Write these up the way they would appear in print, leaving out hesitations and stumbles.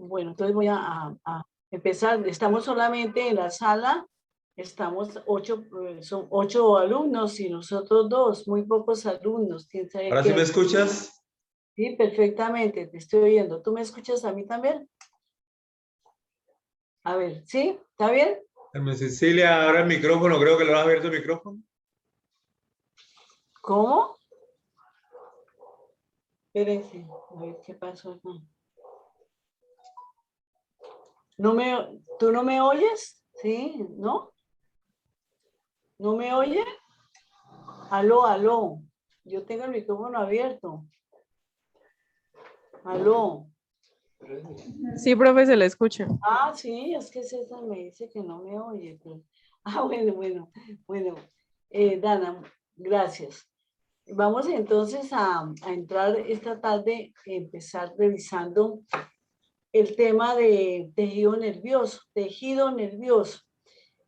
Bueno, entonces voy a empezar. Estamos solamente en la sala, estamos son 8 alumnos y nosotros 2, muy pocos alumnos. ¿Quién sabe ¿Ahora sí me qué? escuchas? Sí, perfectamente, te estoy oyendo. ¿Tú me escuchas a mí también? A ver, ¿sí? ¿Está bien? Cecilia, ahora el micrófono, creo que lo has abierto el micrófono. ¿Cómo? Espérense, a ver qué pasó acá. ¿Tú no me oyes? ¿Sí? ¿No? ¿No me oye? Aló, aló. Yo tengo el micrófono abierto. Aló. Sí, profe, se le escucha. Ah, sí, es que César me dice que no me oye. Pero... Ah, bueno. Dana, gracias. Vamos entonces a entrar esta tarde, empezar revisando el tema de tejido nervioso,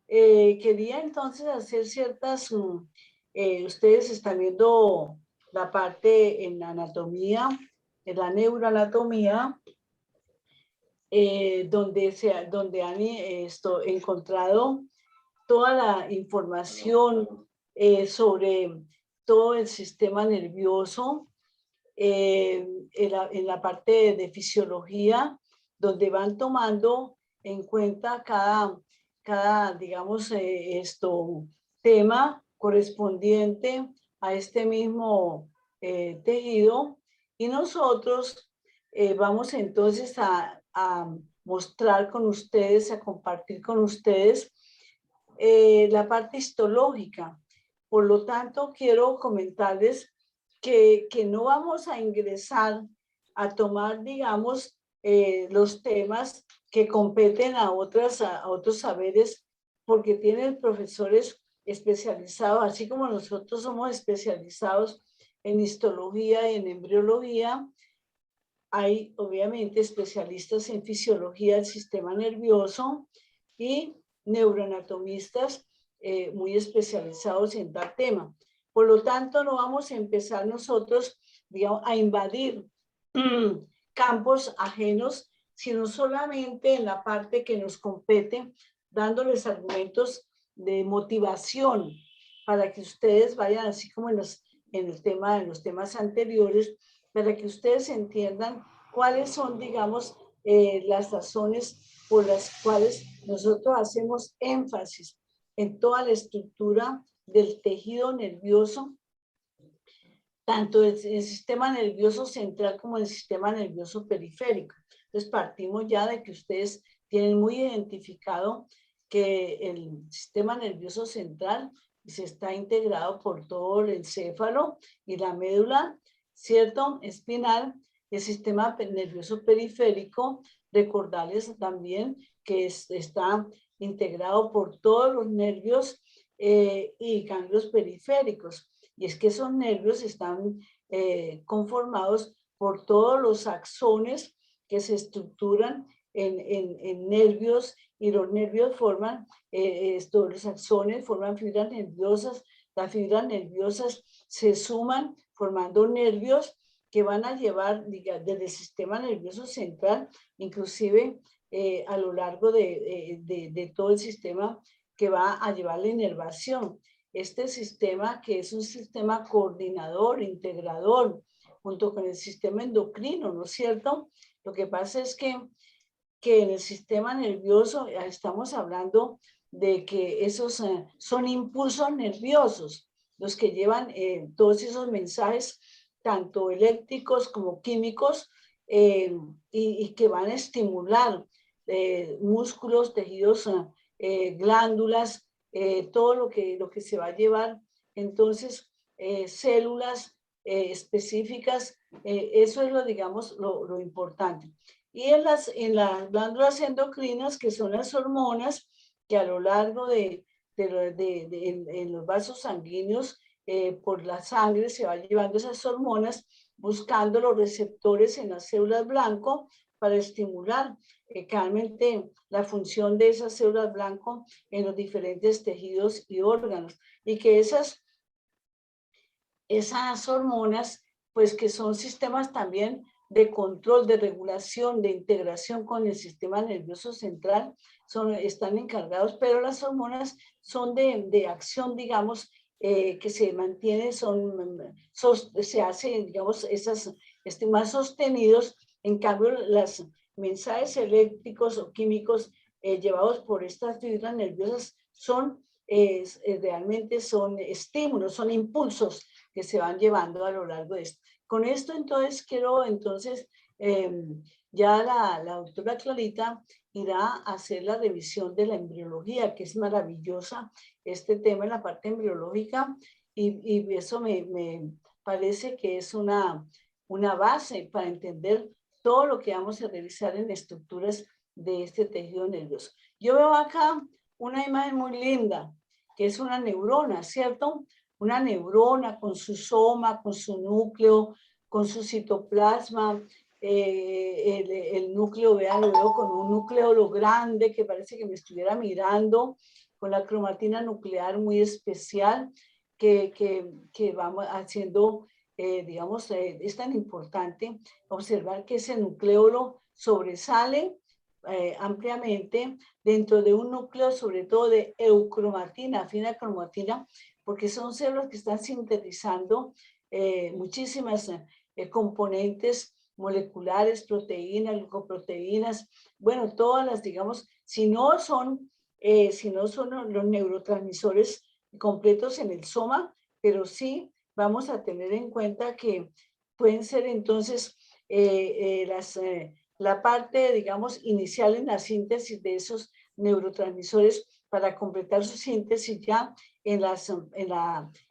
quería entonces hacer ciertas, ustedes están viendo la parte en la anatomía, en la neuroanatomía, donde han encontrado toda la información sobre todo el sistema nervioso, en la parte de fisiología, donde van tomando en cuenta digamos, tema correspondiente a este mismo tejido. Y nosotros vamos entonces a mostrar con ustedes, a compartir con ustedes la parte histológica. Por lo tanto, quiero comentarles que no vamos a ingresar a tomar, digamos, los temas que competen a otros saberes, porque tienen profesores especializados, así como nosotros somos especializados en histología y en embriología. Hay obviamente especialistas en fisiología del sistema nervioso y neuroanatomistas muy especializados en tal tema. Por lo tanto, no vamos a empezar nosotros, digamos, a invadir campos ajenos, sino solamente en la parte que nos compete, dándoles argumentos de motivación para que ustedes vayan, así como en los temas anteriores, para que ustedes entiendan cuáles son, digamos, las razones por las cuales nosotros hacemos énfasis en toda la estructura del tejido nervioso, tanto el sistema nervioso central como el sistema nervioso periférico. Entonces partimos ya de que ustedes tienen muy identificado que el sistema nervioso central se está integrado por todo el encéfalo y la médula, ¿cierto? Espinal. El sistema nervioso periférico, recordarles también que está integrado por todos los nervios y ganglios periféricos. Y es que esos nervios están conformados por todos los axones que se estructuran en nervios, y los nervios forman, los axones forman fibras nerviosas, las fibras nerviosas se suman formando nervios que van a llevar desde el sistema nervioso central, inclusive a lo largo de todo el sistema que va a llevar la inervación. Este sistema, que es un sistema coordinador, integrador, junto con el sistema endocrino, ¿no es cierto? Lo que pasa es que en el sistema nervioso estamos hablando de que esos son impulsos nerviosos los que llevan todos esos mensajes, tanto eléctricos como químicos, y que van a estimular músculos, tejidos, glándulas, todo lo que se va a llevar. Entonces, células específicas, eso es digamos, lo importante. Y en las glándulas endocrinas, que son las hormonas, que a lo largo en los vasos sanguíneos, por la sangre se va llevando esas hormonas, buscando los receptores en las células blanco para estimular claramente la función de esas células blanco en los diferentes tejidos y órganos. Y que esas hormonas, pues que son sistemas también de control, de regulación, de integración con el sistema nervioso central, están encargados, pero las hormonas son de acción, digamos, que se mantiene, se hacen, digamos, más sostenidos. En cambio, los mensajes eléctricos o químicos llevados por estas fibras nerviosas realmente son estímulos, son impulsos que se van llevando a lo largo de esto. Con esto, entonces, quiero, ya la doctora Clarita irá a hacer la revisión de la embriología, que es maravillosa este tema en la parte embriológica, y eso me parece que es una base para entender todo lo que vamos a realizar en estructuras de este tejido nervioso. Yo veo acá una imagen muy linda, que es una neurona, ¿cierto? Una neurona con su soma, con su núcleo, con su citoplasma. El núcleo, vean, lo veo con un núcleo grande que parece que me estuviera mirando, con la cromatina nuclear muy especial que vamos haciendo, digamos, es tan importante observar que ese nucleolo sobresale ampliamente dentro de un núcleo, sobre todo de eucromatina, fina cromatina, porque son células que están sintetizando muchísimas componentes moleculares, proteínas, glucoproteínas, bueno, todas las, digamos, si no son los neurotransmisores completos en el soma, pero sí vamos a tener en cuenta que pueden ser entonces la parte, digamos, inicial en la síntesis de esos neurotransmisores para completar su síntesis ya en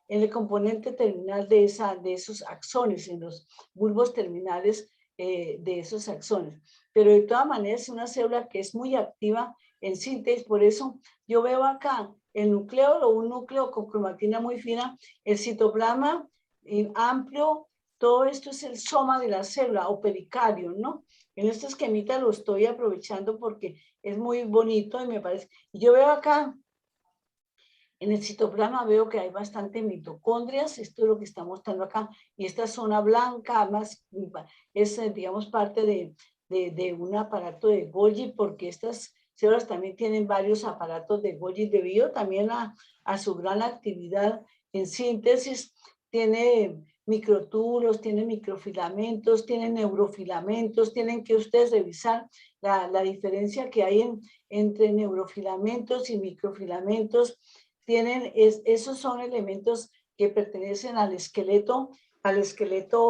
el componente terminal de esos axones, en los bulbos terminales de esos axones. Pero de todas maneras es una célula que es muy activa en síntesis, por eso yo veo acá el nucleolo, un núcleo con cromatina muy fina, el citoplasma amplio, todo esto es el soma de la célula o pericardio, ¿no? En esta esquemita lo estoy aprovechando porque es muy bonito y me parece. Y yo veo acá, en el citoplasma veo que hay bastante mitocondrias, esto es lo que está mostrando acá, y esta zona blanca más es, digamos, parte de un aparato de Golgi, porque estas células también tienen varios aparatos de Golgi debido también a su gran actividad en síntesis. Tiene microtúbulos, tiene microfilamentos, tiene neurofilamentos, tienen que ustedes revisar la diferencia que hay entre neurofilamentos y microfilamentos. Esos son elementos que pertenecen al esqueleto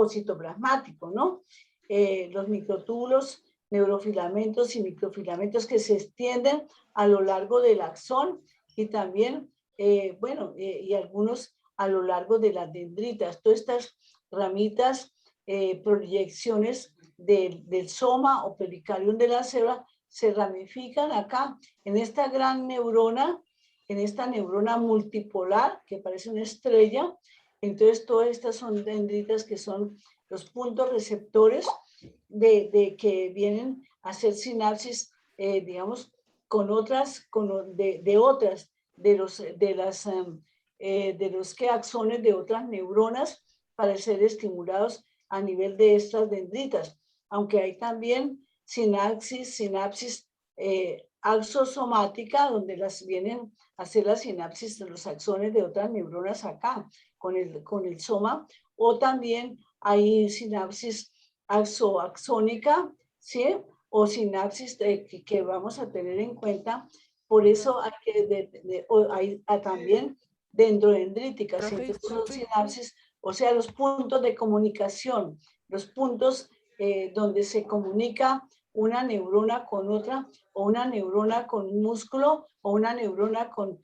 citoplasmático, ¿no? Los microtúbulos, neurofilamentos y microfilamentos que se extienden a lo largo del axón y también, y algunos a lo largo de las dendritas. Todas estas ramitas, proyecciones del soma o pericarium de la célula se ramifican acá en esta gran neurona, en esta neurona multipolar que parece una estrella. Entonces todas estas son dendritas que son los puntos receptores de que vienen a hacer sinapsis, digamos, con otras, de los axones de otras neuronas para ser estimulados a nivel de estas dendritas. Aunque hay también sinapsis axosomática, donde las vienen a hacer la sinapsis de los axones de otras neuronas acá, con el soma, o también hay sinapsis axónica, ¿sí? O sinapsis que vamos a tener en cuenta. Por eso hay también dendrodendríticas, entonces son sinapsis, o sea, los puntos de comunicación, los puntos donde se comunica una neurona con otra, o una neurona con un músculo, o una neurona con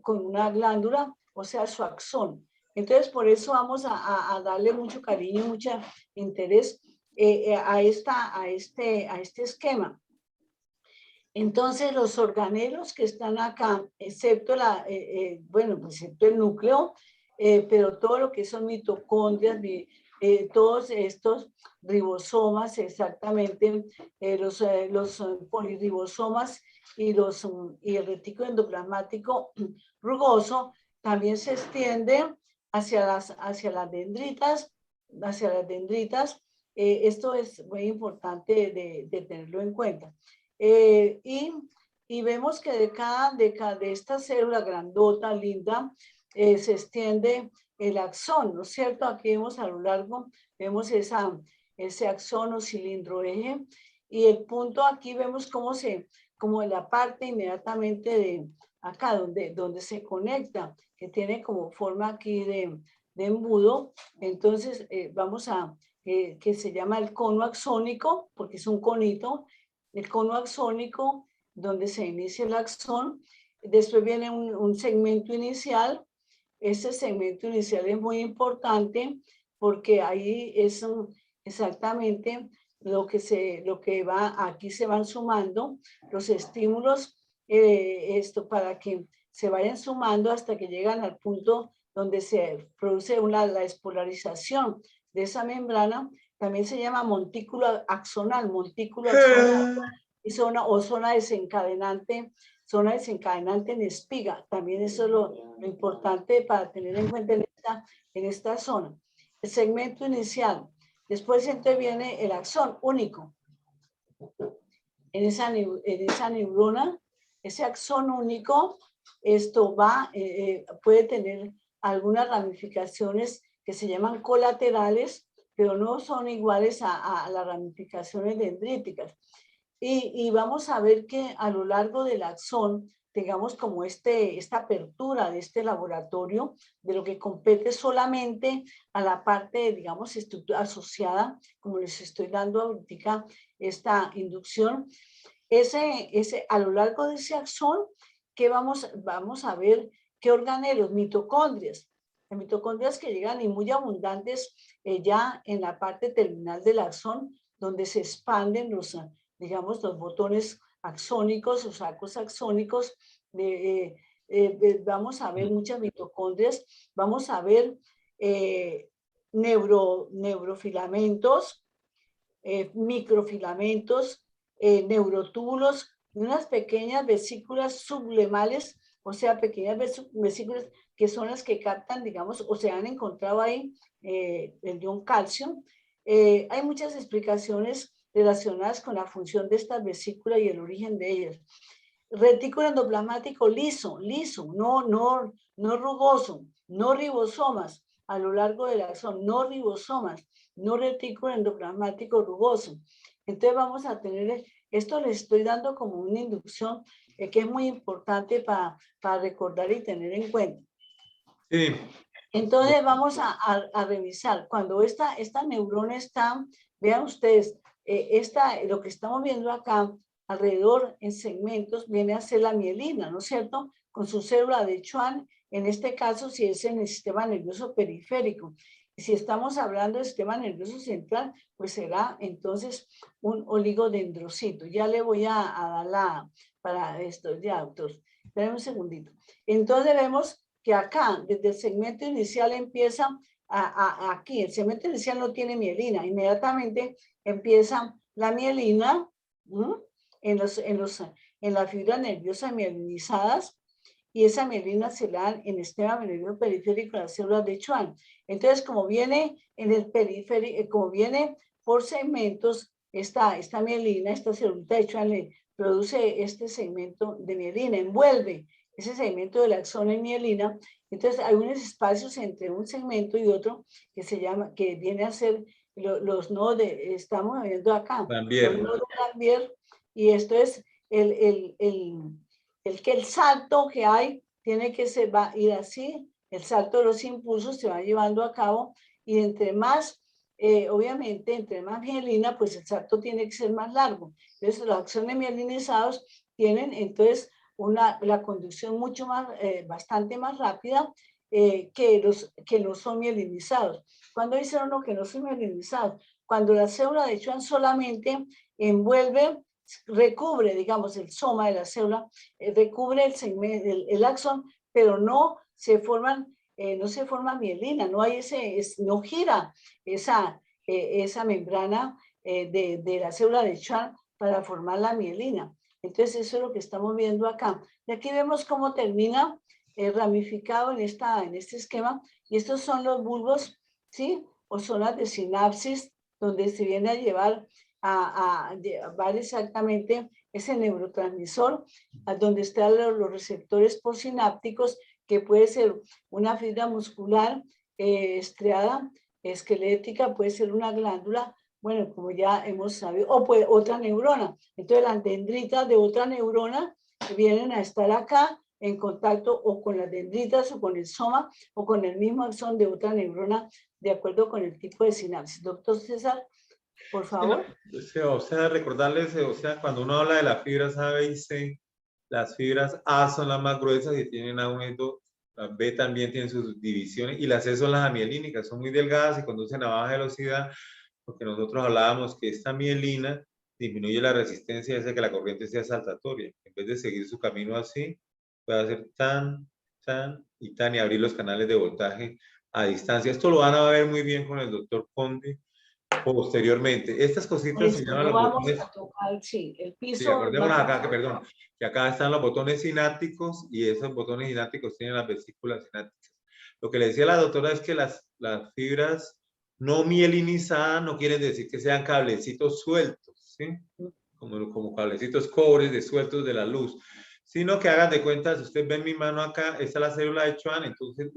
una glándula, o sea, su axón. Entonces, por eso vamos a darle mucho cariño, mucho interés a este esquema. Entonces, los organelos que están acá, excepto excepto el núcleo, pero todo lo que son mitocondrias, todos estos ribosomas, exactamente, los poliribosomas y el retículo endoplasmático rugoso, también se extienden hacia las dendritas, Esto es muy importante de tenerlo en cuenta. Y vemos que de esta célula grandota, linda, se extiende el axón, ¿no es cierto? Aquí vemos a lo largo, vemos ese axón o cilindro eje, y el punto aquí vemos como en la parte inmediatamente de acá, donde se conecta, que tiene como forma aquí de embudo. Entonces, vamos a, que se llama el cono axónico, porque es un conito, el cono axónico, donde se inicia el axón. Después viene un segmento inicial. Ese segmento inicial es muy importante porque ahí es exactamente lo que va, aquí se van sumando los estímulos, esto para que se vayan sumando hasta que llegan al punto donde se produce la despolarización de esa membrana. También se llama montículo axonal y zona desencadenante en espiga. También eso es lo importante para tener en cuenta en esta zona. El segmento inicial. Después entonces viene el axón único. En esa neurona, ese axón único, esto puede tener algunas ramificaciones que se llaman colaterales, pero no son iguales a las ramificaciones dendríticas. Y vamos a ver que a lo largo del axón tengamos como esta apertura de este laboratorio, de lo que compete solamente a la parte, digamos, estructura asociada, como les estoy dando ahorita esta inducción. A lo largo de ese axón, que vamos a ver qué organelos, mitocondrias. Las mitocondrias que llegan y muy abundantes ya en la parte terminal del axón, donde se expanden digamos, los botones axónicos o sacos axónicos. Vamos a ver muchas mitocondrias, vamos a ver neurofilamentos, microfilamentos, neurotúbulos y unas pequeñas vesículas sublemales, o sea, pequeñas vesículas que son las que captan, digamos, o se han encontrado ahí el ion calcio. Hay muchas explicaciones relacionadas con la función de estas vesículas y el origen de ellas. Retículo endoplasmático liso, no rugoso, no ribosomas a lo largo del axón, no ribosomas, no retículo endoplasmático rugoso. Entonces vamos a tener, esto les estoy dando como una inducción que es muy importante para recordar y tener en cuenta. Sí. Entonces vamos a revisar. Cuando esta neurona está, vean ustedes, lo que estamos viendo acá, alrededor en segmentos, viene a ser la mielina, ¿no es cierto? Con su célula de Schwann, en este caso, si es en el sistema nervioso periférico. Y si estamos hablando del sistema nervioso central, pues será entonces un oligodendrocito. Ya le voy a dar para esto, ya, doctor. Esperen un segundito. Entonces vemos que acá, desde el segmento inicial empieza, aquí, el segmento inicial no tiene mielina, inmediatamente empieza la mielina en las fibras nerviosas mielinizadas, y esa mielina se la dan en el sistema nervioso periférico de las células de Schwann. Entonces, como viene en el periférico, como viene por segmentos, esta mielina, esta célula de Schwann le produce este segmento de mielina, envuelve ese segmento del axón en mielina. Entonces hay unos espacios entre un segmento y otro que viene a ser los nodos estamos viendo acá, También. los nodos de Lambert, y esto es el salto que hay tiene que va a ir así, el salto de los impulsos se va llevando a cabo, y entre más, obviamente, entre más mielina, pues el salto tiene que ser más largo. Entonces los axones mielinizados tienen entonces la conducción mucho más, bastante más rápida que los que no son mielinizados. ¿Cuándo dice uno que no son mielinizados? Cuando la célula de Schwann solamente recubre, digamos, el soma de la célula, recubre el axón, pero no se forma mielina, no gira esa membrana de la célula de Schwann para formar la mielina. Entonces eso es lo que estamos viendo acá. Y aquí vemos cómo termina ramificado en este esquema, y estos son los bulbos, ¿sí? O zonas de sinapsis, donde se viene a llevar a llevar exactamente ese neurotransmisor, a donde están los receptores postsinápticos, que puede ser una fibra muscular estriada, esquelética, puede ser una glándula, bueno, como ya hemos sabido, o puede otra neurona. Entonces las dendritas de otra neurona vienen a estar acá en contacto o con las dendritas o con el soma o con el mismo axón de otra neurona, de acuerdo con el tipo de sinapsis. Doctor César, por favor. O sea, recordarles, o sea, cuando uno habla de las fibras A, B y C, las fibras A son las más gruesas y tienen A1 las B también tienen sus divisiones y las C son las amielínicas, son muy delgadas y conducen a baja velocidad, porque nosotros hablábamos que esta mielina disminuye la resistencia y hace que la corriente sea saltatoria. En vez de seguir su camino así, puede hacer tan, tan y tan y abrir los canales de voltaje a distancia. Esto lo van a ver muy bien con el doctor Conde posteriormente. Estas cositas se llaman los botones. A tocar, sí, el piso. Sí, acordémonos acá que, perdón, que acá están los botones sinápticos y esos botones sinápticos tienen las vesículas sinápticas. Lo que le decía la doctora es que las fibras no mielinizadas no quieren decir que sean cablecitos sueltos, ¿sí? Como cablecitos cobres de sueltos de la luz, sino que hagan de cuenta, si ustedes ven mi mano acá, esta es la célula de Schwann, entonces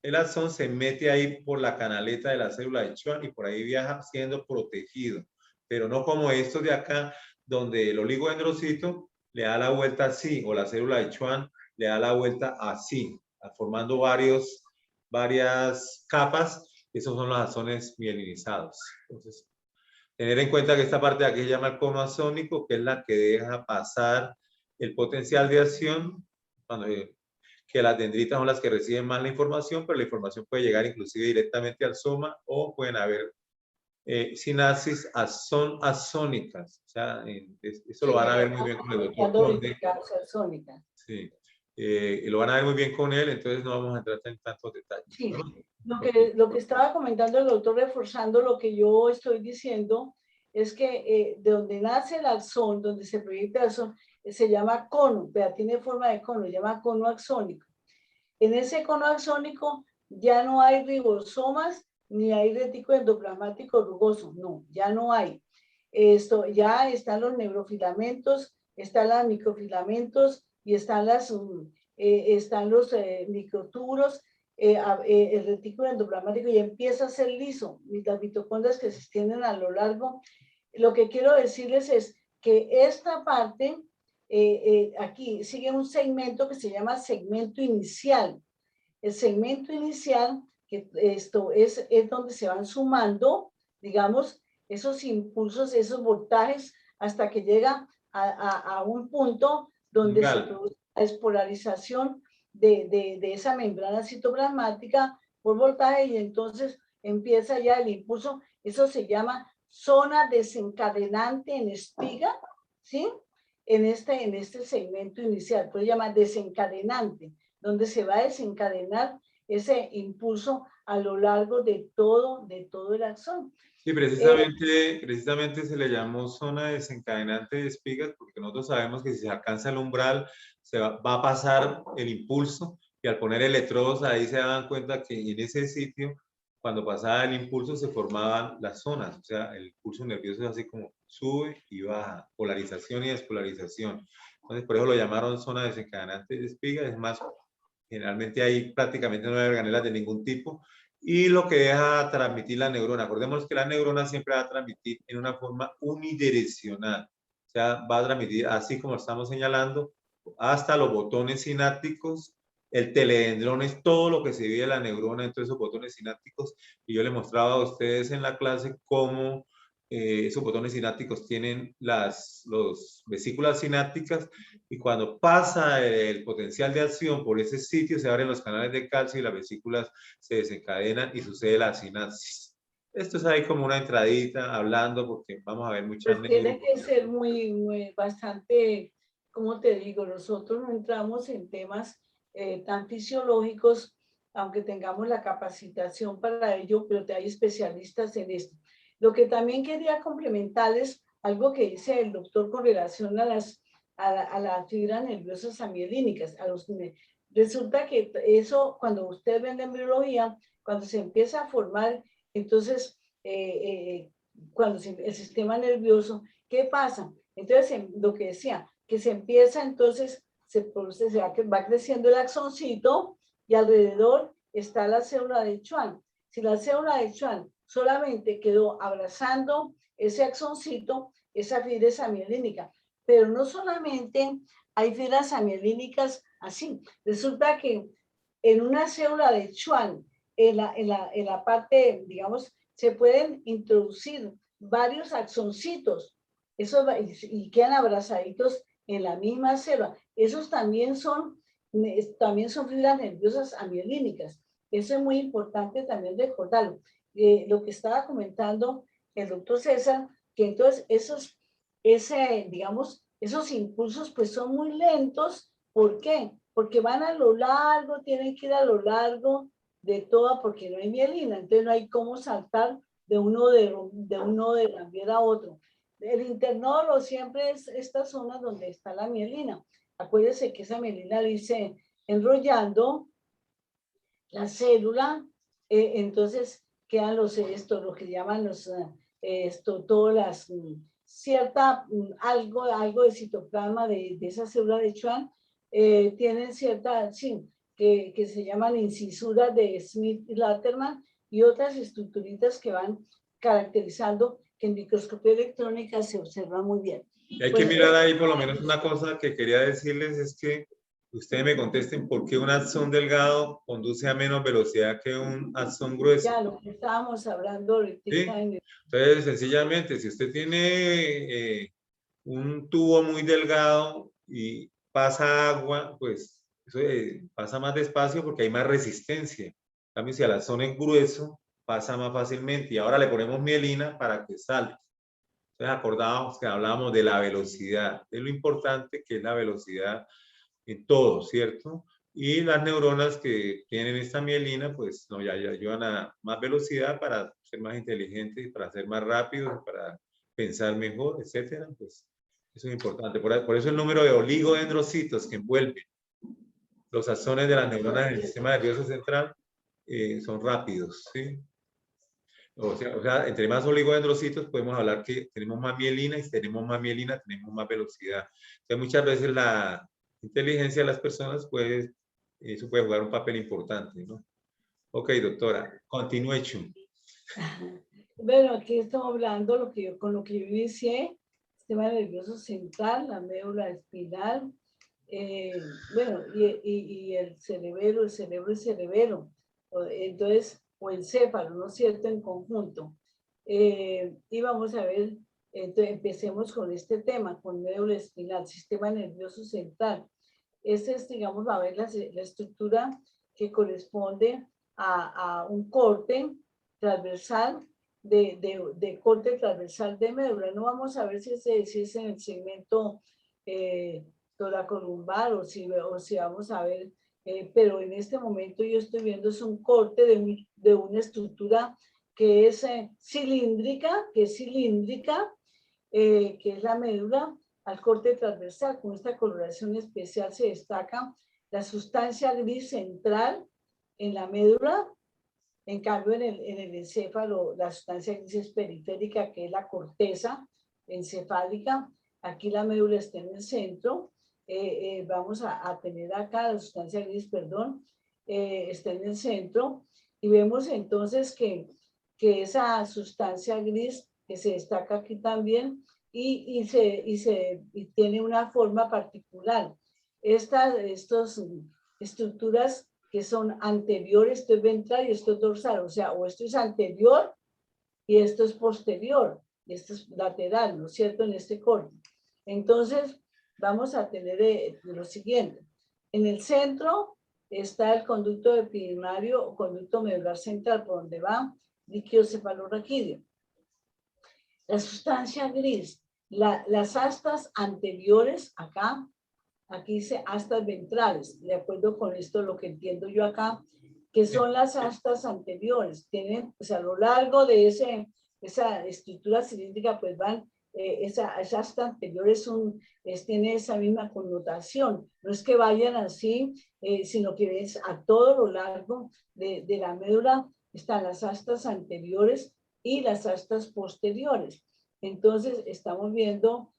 el axón se mete ahí por la canaleta de la célula de Schwann y por ahí viaja siendo protegido, pero no como estos de acá, donde el oligodendrocito le da la vuelta así, o la célula de Schwann le da la vuelta así, formando varias capas. Esos son los axones mielinizados. Entonces, tener en cuenta que esta parte de aquí se llama el cono axónico, que es la que deja pasar el potencial de acción, que las dendritas son las que reciben más la información, pero la información puede llegar inclusive directamente al soma o pueden haber sinapsis axónicas. O sea, eso lo van a ver muy bien con el doctor Conde. Sí, lo van a ver muy bien con él, entonces no vamos a entrar en tantos detalles. Sí, ¿no? Lo que estaba comentando el doctor, reforzando lo que yo estoy diciendo, es que de donde nace el axón, donde se proyecta el axón, se llama cono, vea, tiene forma de cono, se llama cono axónico. En ese cono axónico ya no hay ribosomas ni hay retículo endoplasmático rugoso, no, ya no hay. Esto, ya están los neurofilamentos, están los microfilamentos y están los microtúbulos, el retículo endoplasmático ya empieza a ser liso, las mitocondrias que se extienden a lo largo. Lo que quiero decirles es que esta parte, aquí sigue un segmento que se llama segmento inicial. El segmento inicial, que esto es donde se van sumando, digamos, esos impulsos, esos voltajes, hasta que llega a un punto donde se produce la despolarización de esa membrana citoplasmática por voltaje y entonces empieza ya el impulso. Eso se llama zona desencadenante en espiga, ¿sí? En este segmento inicial, pues se llama desencadenante, donde se va a desencadenar ese impulso a lo largo de todo el axón. Sí, precisamente se le llamó zona desencadenante de espigas porque nosotros sabemos que si se alcanza el umbral va a pasar el impulso y al poner electrodos ahí se dan cuenta que en ese sitio cuando pasaba el impulso se formaban las zonas, o sea, el pulso nervioso es así como sube y baja, polarización y despolarización. Entonces por eso lo llamaron zona desencadenante de espigas, es más, generalmente hay prácticamente no hay organelas de ningún tipo. Y lo que deja transmitir la neurona. Acordemos que la neurona siempre va a transmitir en una forma unidireccional. O sea, va a transmitir así como estamos señalando, hasta los botones sinápticos. El teledendrón es todo lo que se vive de la neurona entre esos botones sinápticos. Y yo les mostraba a ustedes en la clase cómo esos botones sinápticos tienen las vesículas sinápticas y cuando pasa el potencial de acción por ese sitio se abren los canales de calcio y las vesículas se desencadenan y sucede la sinapsis. Esto es ahí como una entradita hablando porque vamos a ver muchas pues tiene que ser muy bastante, como te digo, nosotros no entramos en temas tan fisiológicos, aunque tengamos la capacitación para ello, pero hay especialistas en esto. Lo que también quería complementarles, algo que dice el doctor con relación a las fibras nerviosas amielínicas. Resulta que eso, cuando ustedes ven la embriología, cuando se empieza a formar, entonces cuando el sistema nervioso, ¿qué pasa? Entonces, lo que decía, que se empieza entonces, va creciendo el axoncito y alrededor está la célula de Schwann. Si la célula de Schwann solamente quedó abrazando ese axoncito, esa fibra es amielínica. Pero no solamente hay fibras amielínicas así. Resulta que en una célula de Schwann, en la parte, digamos, se pueden introducir varios axoncitos y quedan abrazaditos en la misma célula. Esos también son fibras nerviosas amielínicas. Eso es muy importante también recordarlo. Lo que estaba comentando el doctor César, que entonces esos impulsos pues son muy lentos. ¿Por qué? Porque van a lo largo, tienen que ir a lo largo de toda, porque no hay mielina, entonces no hay cómo saltar de uno de Rambier a otro. El internolo siempre es esta zona donde está la mielina. Acuérdense que esa mielina dice enrollando la célula, entonces quedan lo que llaman todas las, algo de citoplasma de esa célula de Schwann, tienen cierta, sí, que se llaman incisuras de Smith y Laterman y otras estructuritas que van caracterizando, que en microscopía electrónica se observa muy bien. Y hay que mirar ahí por lo menos una cosa que quería decirles, es que ustedes me contesten por qué un axón delgado conduce a menos velocidad que un axón grueso. Ya, lo que estábamos hablando ahorita. ¿Sí? Entonces, sencillamente, si usted tiene un tubo muy delgado y pasa agua, pues eso pasa más despacio porque hay más resistencia. En cambio, si el axón es grueso, pasa más fácilmente. Y ahora le ponemos mielina para que salte. Entonces, acordábamos que hablábamos de la velocidad, de lo importante que es la velocidad en todo, ¿cierto? Y las neuronas que tienen esta mielina, pues no, ya ayudan a más velocidad para ser más inteligentes, para ser más rápidos, para pensar mejor, etcétera. Pues eso es importante. Por eso el número de oligodendrocitos que envuelven los axones de las neuronas en el sistema nervioso central son rápidos, ¿sí? O sea, entre más oligodendrocitos podemos hablar que tenemos más mielina y si tenemos más mielina tenemos más velocidad. Entonces muchas veces la inteligencia de las personas eso puede jugar un papel importante, ¿no? Ok, doctora, continúe, Chum. Bueno, aquí estamos hablando con lo que yo inicié, sistema nervioso central, la médula espinal, bueno, y el cerebro, entonces, o encéfalo, ¿no es cierto?, en conjunto. Y vamos a ver, entonces empecemos con este tema, con médula espinal, sistema nervioso central. Esta es, digamos, a ver la estructura que corresponde a un corte transversal de corte transversal de médula. No vamos a ver si es en el segmento toracolumbar o si vamos a ver, pero en este momento yo estoy viendo es un corte de una estructura que es cilíndrica, que es la médula al corte transversal. Con esta coloración especial se destaca la sustancia gris central en la médula. En cambio, en el encéfalo, la sustancia gris es periférica, que es la corteza encefálica. Aquí la médula está en el centro. Vamos a tener acá la sustancia gris, perdón, está en el centro. Y vemos entonces que esa sustancia gris que se destaca aquí también y tiene una forma particular. Estas estructuras que son anteriores, esto es ventral y esto es dorsal, o sea, o esto es anterior y esto es posterior, y esto es lateral, ¿no es cierto?, en este corte. Entonces, vamos a tener lo siguiente. En el centro está el conducto epidermario o conducto medular central, por donde va líquido cefalorraquídeo. La sustancia gris, las astas anteriores acá, aquí dice astas ventrales, de acuerdo con esto lo que entiendo yo acá, que son las astas anteriores, tienen, pues a lo largo de esa estructura cilíndrica, pues van, esa asta anteriores tiene esa misma connotación, no es que vayan así, sino que es a todo lo largo de la médula, están las astas anteriores y las astas posteriores. Entonces, estamos viendo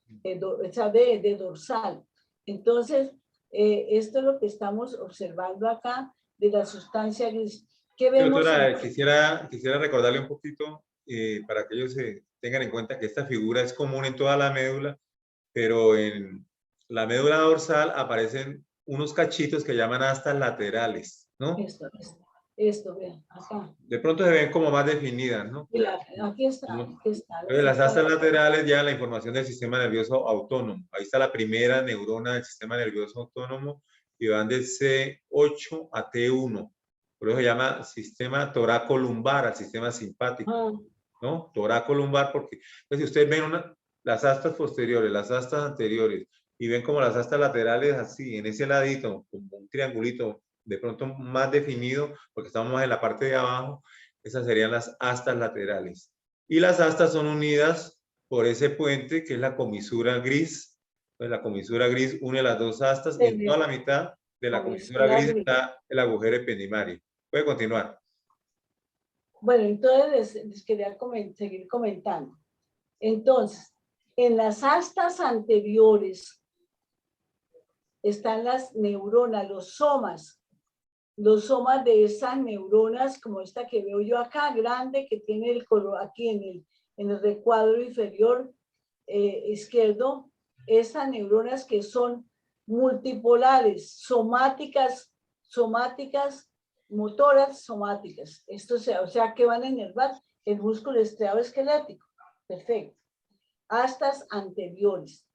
esa de dorsal. Entonces, esto es lo que estamos observando acá de la sustancia gris. ¿Qué vemos? Doctora, quisiera recordarle un poquito para que ellos tengan en cuenta que esta figura es común en toda la médula, pero en la médula dorsal aparecen unos cachitos que llaman astas laterales, ¿no? Esto, vean, acá. De pronto se ven como más definidas, ¿no? Aquí está, ¿No? aquí está. Entonces, las astas laterales ya la información del sistema nervioso autónomo. Ahí está la primera neurona del sistema nervioso autónomo y van de C8 a T1. Por eso se llama sistema toracolumbar al sistema simpático, ¿no? Toracolumbar porque pues, si ustedes ven las astas posteriores, las astas anteriores y ven como las astas laterales así, en ese ladito, como un triangulito de pronto más definido, porque estamos en la parte de abajo, esas serían las astas laterales. Y las astas son unidas por ese puente que es la comisura gris. Entonces, la comisura gris une las dos astas y en toda la mitad de la comisura gris está el agujero ependimario. Puede continuar. Bueno, entonces les quería seguir comentando. Entonces, en las astas anteriores están las neuronas, los somas de esas neuronas, como esta que veo yo acá, grande, que tiene el color aquí en el recuadro inferior izquierdo, esas neuronas que son multipolares, somáticas, motoras somáticas. Esto o sea que van a inervar el músculo estriado esquelético. Perfecto. Astas anteriores.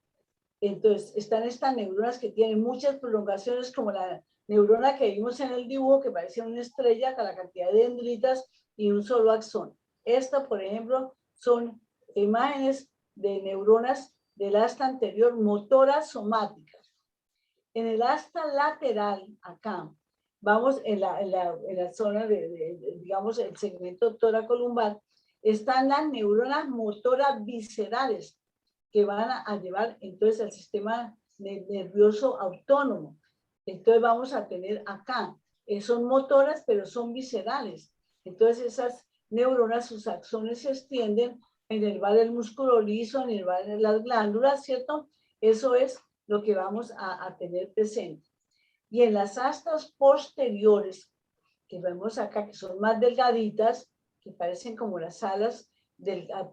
Entonces, están estas neuronas que tienen muchas prolongaciones, como la neurona que vimos en el dibujo, que parece una estrella con la cantidad de dendritas y un solo axón. Esta, por ejemplo, son imágenes de neuronas del asta anterior, motoras somáticas. En el asta lateral, acá, vamos en la zona digamos, el segmento toracolumbar, están las neuronas motoras viscerales, que van a llevar entonces al sistema nervioso autónomo. Entonces vamos a tener acá, son motoras, pero son viscerales. Entonces esas neuronas, sus axones se extienden a inervar el músculo liso, a inervar las glándulas, ¿cierto? Eso es lo que vamos a tener presente. Y en las astas posteriores, que vemos acá, que son más delgaditas, que parecen como las alas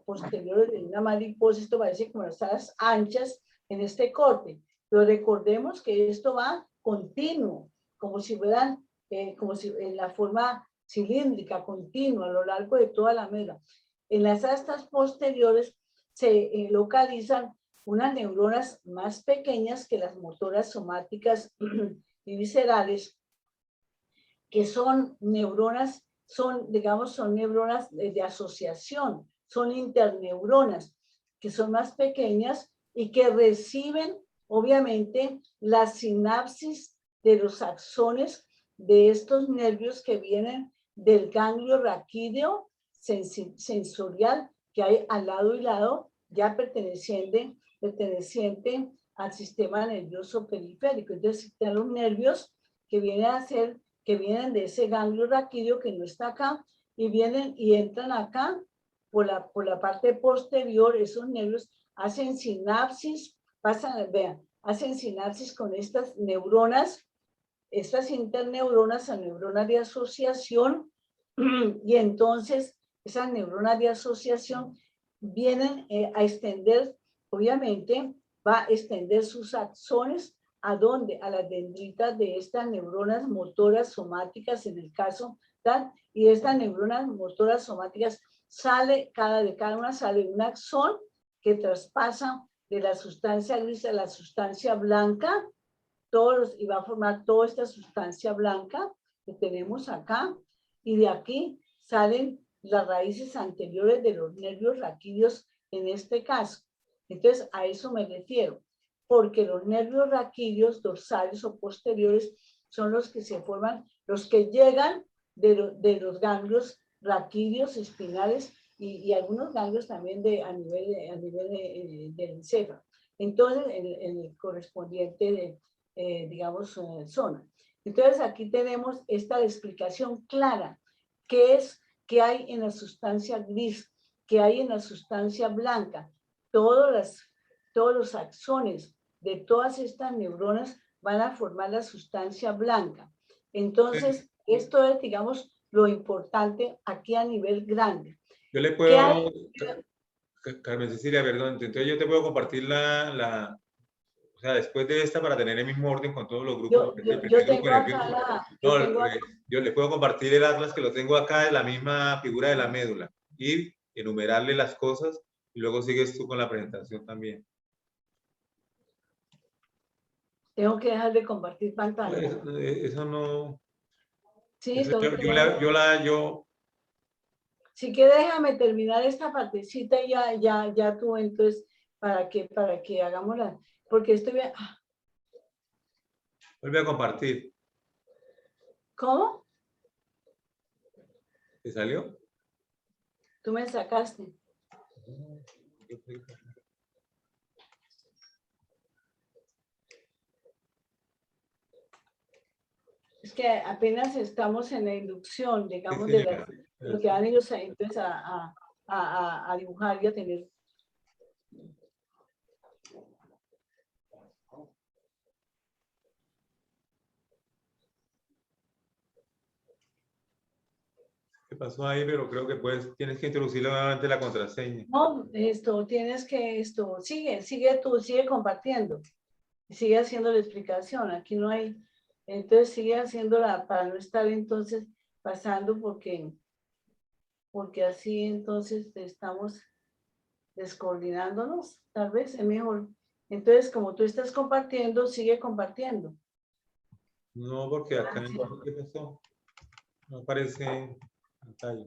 posterior de una mariposa, esto parece como las alas anchas en este corte. Pero recordemos que esto va continuo, como si fueran, como si en la forma cilíndrica, continua, a lo largo de toda la médula. En las astas posteriores se localizan unas neuronas más pequeñas que las motoras somáticas y viscerales, que son neuronas, digamos, son neuronas de asociación, son interneuronas, que son más pequeñas y que reciben, obviamente, la sinapsis de los axones de estos nervios que vienen del ganglio raquídeo sensorial que hay al lado y lado, ya perteneciente al sistema nervioso periférico. Entonces, están los nervios que vienen de ese ganglio raquídeo que no está acá, y vienen y entran acá por la parte posterior. Esos nervios hacen sinapsis, hacen sinapsis con estas neuronas, estas interneuronas a neuronas de asociación, y entonces esas neuronas de asociación vienen a extender, obviamente, va a extender sus axones. ¿A dónde? A las dendritas de estas neuronas motoras somáticas, en el caso tal, y de estas neuronas motoras somáticas de cada una sale un axón que traspasa de la sustancia gris a la sustancia blanca, y va a formar toda esta sustancia blanca que tenemos acá, y de aquí salen las raíces anteriores de los nervios raquídeos en este caso. Entonces, a eso me refiero, porque los nervios raquídeos dorsales o posteriores son los que se forman, los que llegan de los ganglios raquídeos espinales y algunos ganglios también a nivel del encéfalo. Entonces, en el correspondiente digamos, zona. Entonces, aquí tenemos esta explicación clara, que hay en la sustancia gris. que hay en la sustancia blanca. Todos los axones de todas estas neuronas van a formar la sustancia blanca. Entonces, esto es, digamos, lo importante aquí a nivel grande. Yo le ¿Qué hay? puedo, Carmen Cecilia, perdón, entonces yo te puedo compartir o sea, después de esta para tener el mismo orden con todos los grupos. Yo tengo acá Yo le puedo compartir el atlas que lo tengo acá de la misma figura de la médula y enumerarle las cosas y luego sigues tú con la presentación también. Tengo que dejar de compartir pantalla. Eso no... Sí, eso yo Si quieres, déjame terminar esta partecita y ya tú entonces para que hagamos la, porque estoy bien. vuelve a compartir. ¿Cómo? ¿Te salió? Tú me sacaste. Es que apenas estamos en la inducción, digamos, de lo que van ellos entonces a dibujar y a tener. ¿Qué pasó ahí? Pero creo que tienes que introducir nuevamente la contraseña. No, sigue compartiendo. Sigue haciendo la explicación. Aquí no hay, entonces sigue haciéndola para no estar entonces pasando porque así entonces estamos descoordinándonos. Tal vez es mejor. Entonces, como tú estás compartiendo, sigue compartiendo. No, porque acá ¿qué pasó? No aparece en pantalla.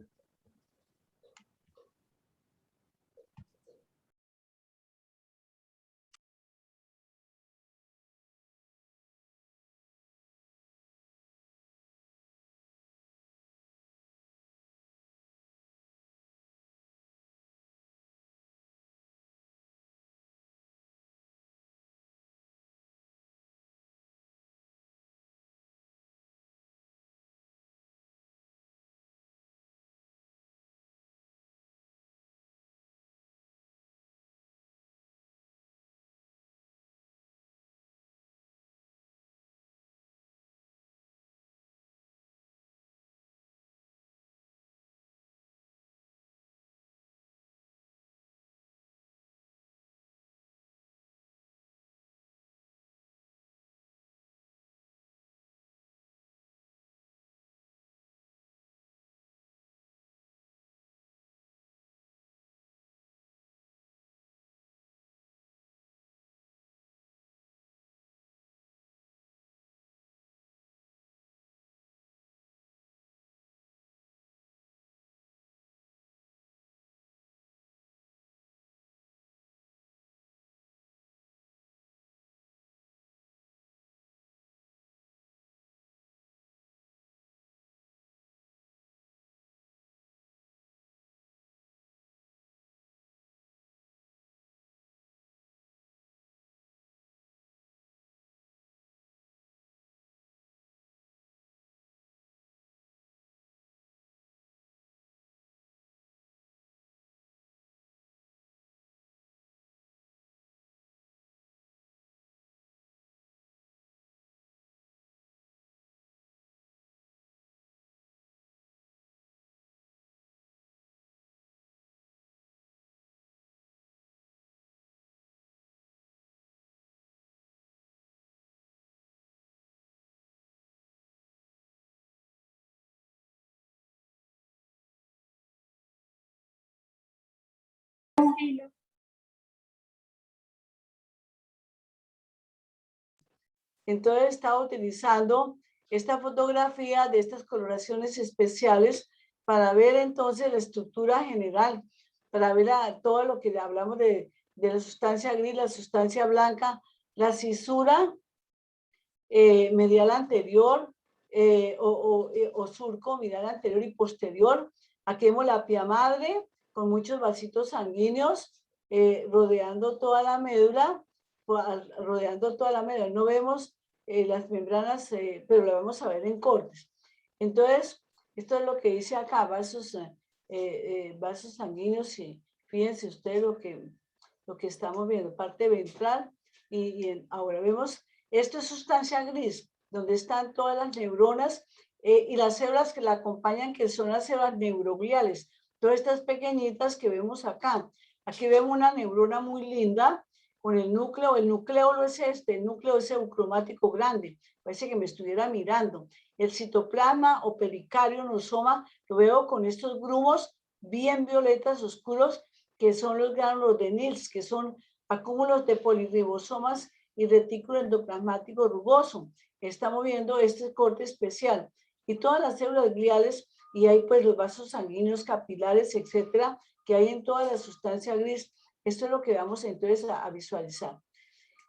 Entonces estaba utilizando esta fotografía de estas coloraciones especiales para ver entonces la estructura general, para ver todo lo que le hablamos de la sustancia gris, la sustancia blanca, la cisura medial anterior o surco medial anterior y posterior. Aquí vemos la pía madre con muchos vasitos sanguíneos rodeando toda la médula, No vemos las membranas, pero lo vamos a ver en cortes. Entonces, esto es lo que dice acá, vasos vasos sanguíneos y fíjense ustedes lo que estamos viendo, parte ventral ahora vemos, esto es sustancia gris, donde están todas las neuronas y las células que la acompañan, que son las células neurogliales, todas estas pequeñitas que vemos acá. Aquí vemos una neurona muy linda con el nucleolo es el núcleo es eucromático grande, parece que me estuviera mirando. El citoplasma o pericardio nosoma lo veo con estos grumos bien violetas oscuros que son los gránulos de Nils, que son acúmulos de polirribosomas y retículo endoplasmático rugoso. Estamos viendo este corte especial y todas las células gliales y hay pues los vasos sanguíneos capilares, etcétera, que hay en toda la sustancia gris. Esto es lo que vamos entonces a visualizar.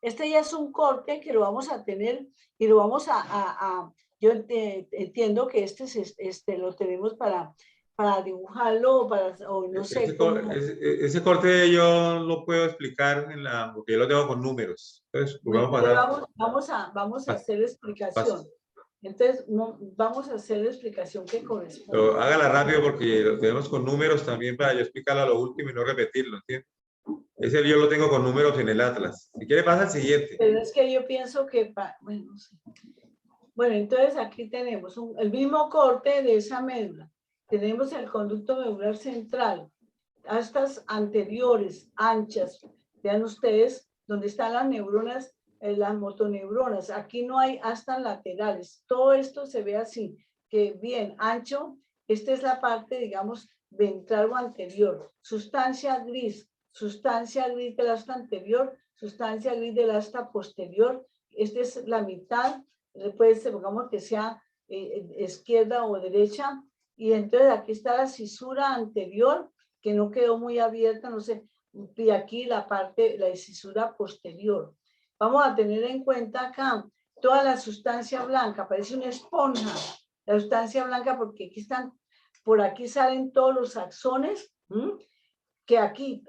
Este ya es un corte que lo vamos a tener y lo vamos yo entiendo que lo tenemos para dibujarlo o no sé cómo. Ese corte yo lo puedo explicar porque yo lo tengo con números. Entonces, vamos a hacer la explicación. Entonces, vamos a hacer la explicación que corresponde. Hágala rápido porque lo tenemos con números también para yo explicarlo a lo último y no repetirlo, ¿entiendes? Ese yo lo tengo con números en el Atlas. Si quiere pasa al siguiente. Pero es que yo pienso que, bueno, no sé. Bueno, entonces aquí tenemos el mismo corte de esa médula. Tenemos el conducto medular central, astas anteriores, anchas. Vean ustedes donde están las neuronas, las motoneuronas. Aquí no hay astas laterales. Todo esto se ve así, que bien ancho. Esta es la parte, digamos, ventral o anterior. Sustancia gris del asta anterior, sustancia gris del asta posterior. Esta es la mitad. Puede ser, digamos, que sea izquierda o derecha. Y entonces aquí está la cisura anterior, que no quedó muy abierta, no sé, y aquí la cisura posterior. Vamos a tener en cuenta acá toda la sustancia blanca, parece una esponja, la sustancia blanca, porque aquí por aquí salen todos los axones, que aquí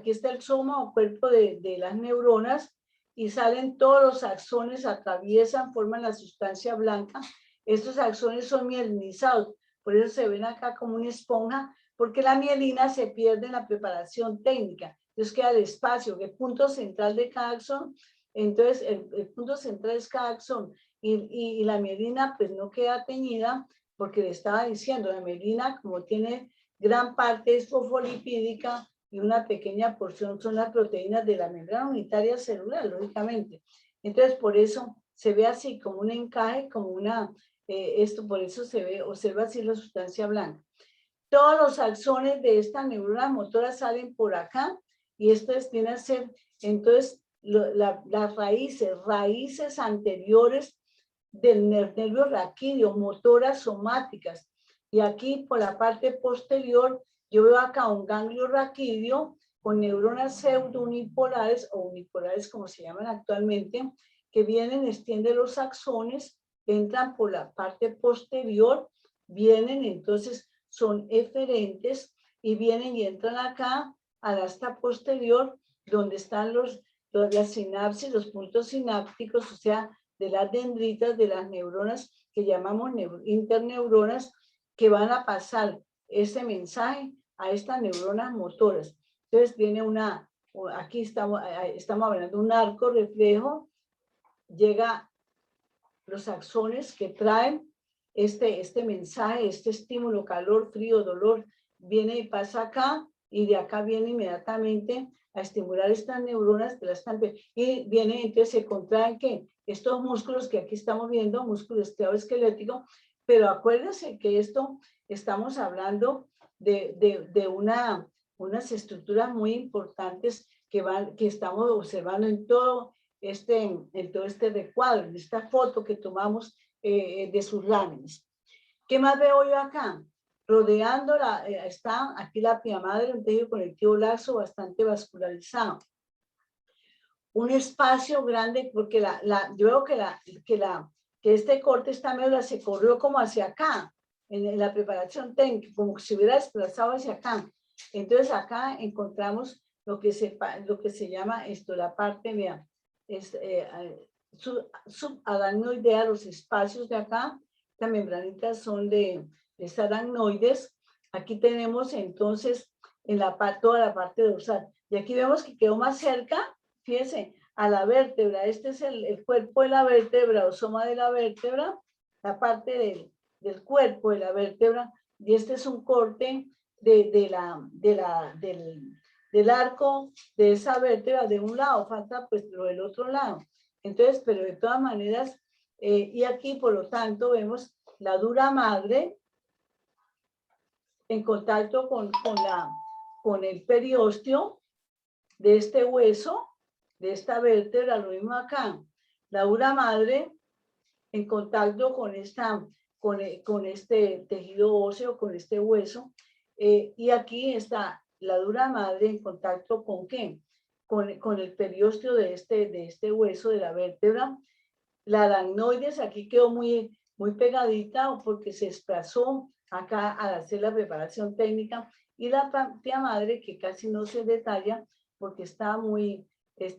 está el soma o cuerpo de las neuronas, y salen todos los axones, atraviesan, forman la sustancia blanca. Estos axones son mielinizados, por eso se ven acá como una esponja, porque la mielina se pierde en la preparación técnica. Entonces queda el espacio, el punto central de cada axón. Entonces el punto central es cada axón. Y la mielina pues no queda teñida, porque le estaba diciendo, la mielina como tiene gran parte es fosfolipídica y una pequeña porción son las proteínas de la membrana unitaria celular, lógicamente. Entonces por eso se ve así como un encaje, como por eso observa así la sustancia blanca. Todos los axones de esta neurona motora salen por acá y esto viene a ser, entonces, las raíces anteriores del nervio raquídeo, motoras somáticas. Y aquí por la parte posterior, yo veo acá un ganglio raquídeo con neuronas pseudo-unipolares o unipolares como se llaman actualmente, que vienen, extienden los axones, entran por la parte posterior, vienen entonces son eferentes y vienen y entran acá al asta posterior donde están las sinapsis, los puntos sinápticos, o sea, de las dendritas de las neuronas que llamamos interneuronas, que van a pasar ese mensaje a estas neuronas motoras. Entonces viene aquí estamos hablando de un arco reflejo, llega los axones que traen este mensaje, este estímulo, calor, frío, dolor, viene y pasa acá, y de acá viene inmediatamente a estimular estas neuronas de las y viene, entonces se contraen que estos músculos que aquí estamos viendo, músculo escleroesquelético, pero acuérdense que estamos hablando de unas estructuras muy importantes que estamos observando en todo este recuadro, en esta foto que tomamos de sus láminas. ¿Qué más veo yo acá? Rodeando está aquí la pía madre, un tejido conectivo laxo bastante vascularizado. Un espacio grande, porque yo veo que este corte, esta médula se corrió como hacia acá, en la preparación técnica, como si hubiera desplazado hacia acá. Entonces acá encontramos lo que se llama la parte, vean, subaracnoidea, los espacios de acá, las membranitas son de aracnoides, Aquí tenemos entonces en toda la parte dorsal. Y aquí vemos que quedó más cerca, fíjense, a la vértebra. Este es el cuerpo de la vértebra, o soma de la vértebra, la parte del cuerpo de la vértebra. Y este es un corte del arco de esa vértebra de un lado. Falta pues lo del otro lado. Entonces, pero de todas maneras, y aquí por lo tanto vemos la dura madre en contacto con el periósteo de este hueso, de esta vértebra, lo mismo acá. La dura madre en contacto con este tejido óseo, con este hueso. Y aquí está la dura madre en contacto con ¿qué? Con el periósteo de este hueso de la vértebra. La aracnoides aquí quedó muy pegadita porque se desplazó acá al hacer la preparación técnica, y la tía madre que casi no se detalla porque está muy,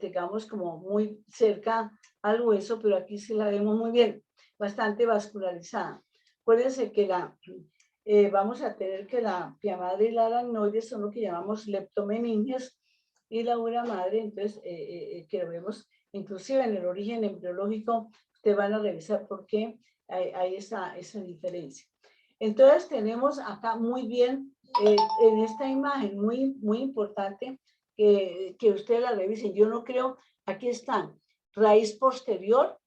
digamos, como muy cerca al hueso, pero aquí sí la vemos muy bien, bastante vascularizada. Acuérdense que vamos a tener que la tía madre y la aracnoides son lo que llamamos leptomeninges, y la dura madre, entonces, que lo vemos inclusive en el origen embriológico, ustedes van a revisar por qué hay esa diferencia. Entonces tenemos acá muy bien, en esta imagen, muy importante que ustedes la revisen. Yo no creo, aquí están, raíz posterior,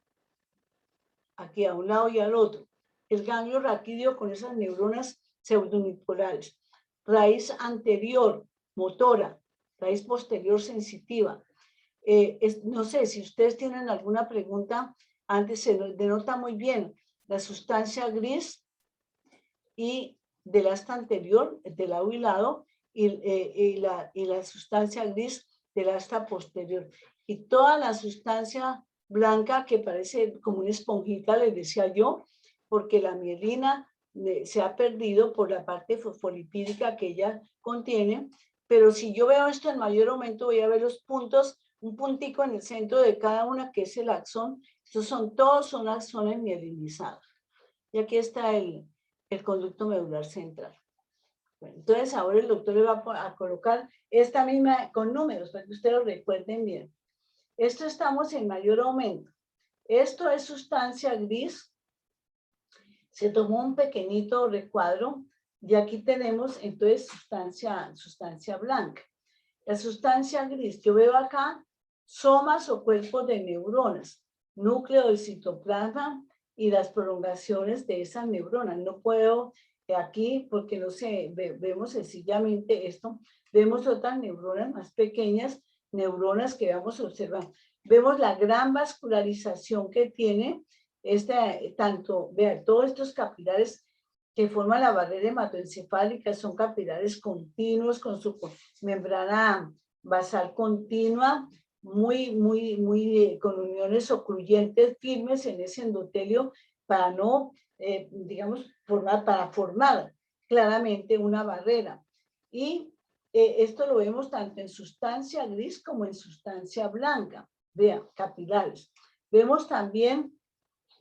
aquí a un lado y al otro, el ganglio raquídeo con esas neuronas pseudonipolares, raíz anterior, motora, raíz posterior sensitiva. No sé si ustedes tienen alguna pregunta. Antes se denota muy bien la sustancia gris y del asta anterior, del lado y lado, y la sustancia gris del asta posterior. Y toda la sustancia blanca que parece como una esponjita, les decía yo, porque la mielina se ha perdido por la parte fosfolipídica que ella contiene. Pero si yo veo esto en mayor aumento, voy a ver los puntos, un puntico en el centro de cada una, que es el axón. Estos todos son axones mielinizados. Y aquí está el conducto medular central. Bueno, entonces ahora el doctor le va a colocar esta misma con números para que ustedes lo recuerden bien. Esto estamos en mayor aumento. Esto es sustancia gris. Se tomó un pequeñito recuadro y aquí tenemos entonces sustancia blanca. La sustancia gris, yo veo acá somas o cuerpos de neuronas, núcleo del citoplasma y las prolongaciones de esas neuronas. No puedo aquí, porque no sé, vemos sencillamente esto, vemos otras neuronas más pequeñas, neuronas que vamos a observar. Vemos la gran vascularización que tiene vean, todos estos capilares que forman la barrera hematoencefálica son capilares continuos con su membrana basal continua, con uniones ocluyentes firmes en ese endotelio para no, digamos, formar claramente una barrera. Y esto lo vemos tanto en sustancia gris como en sustancia blanca. Vean, capilares. Vemos también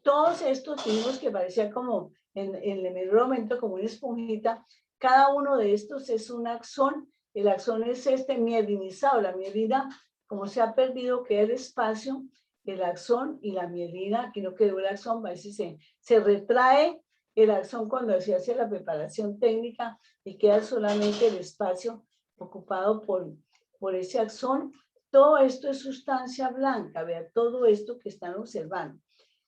todos estos fibros que parecían como en el menor momento como una esponjita. Cada uno de estos es un axón. El axón es mielinizado. La mielina, como se ha perdido, queda el espacio, el axón y la mielina. Aquí no quedó el axón, a veces se retrae el axón cuando se hace la preparación técnica y queda solamente el espacio ocupado por ese axón. Todo esto es sustancia blanca. Vean todo esto que están observando.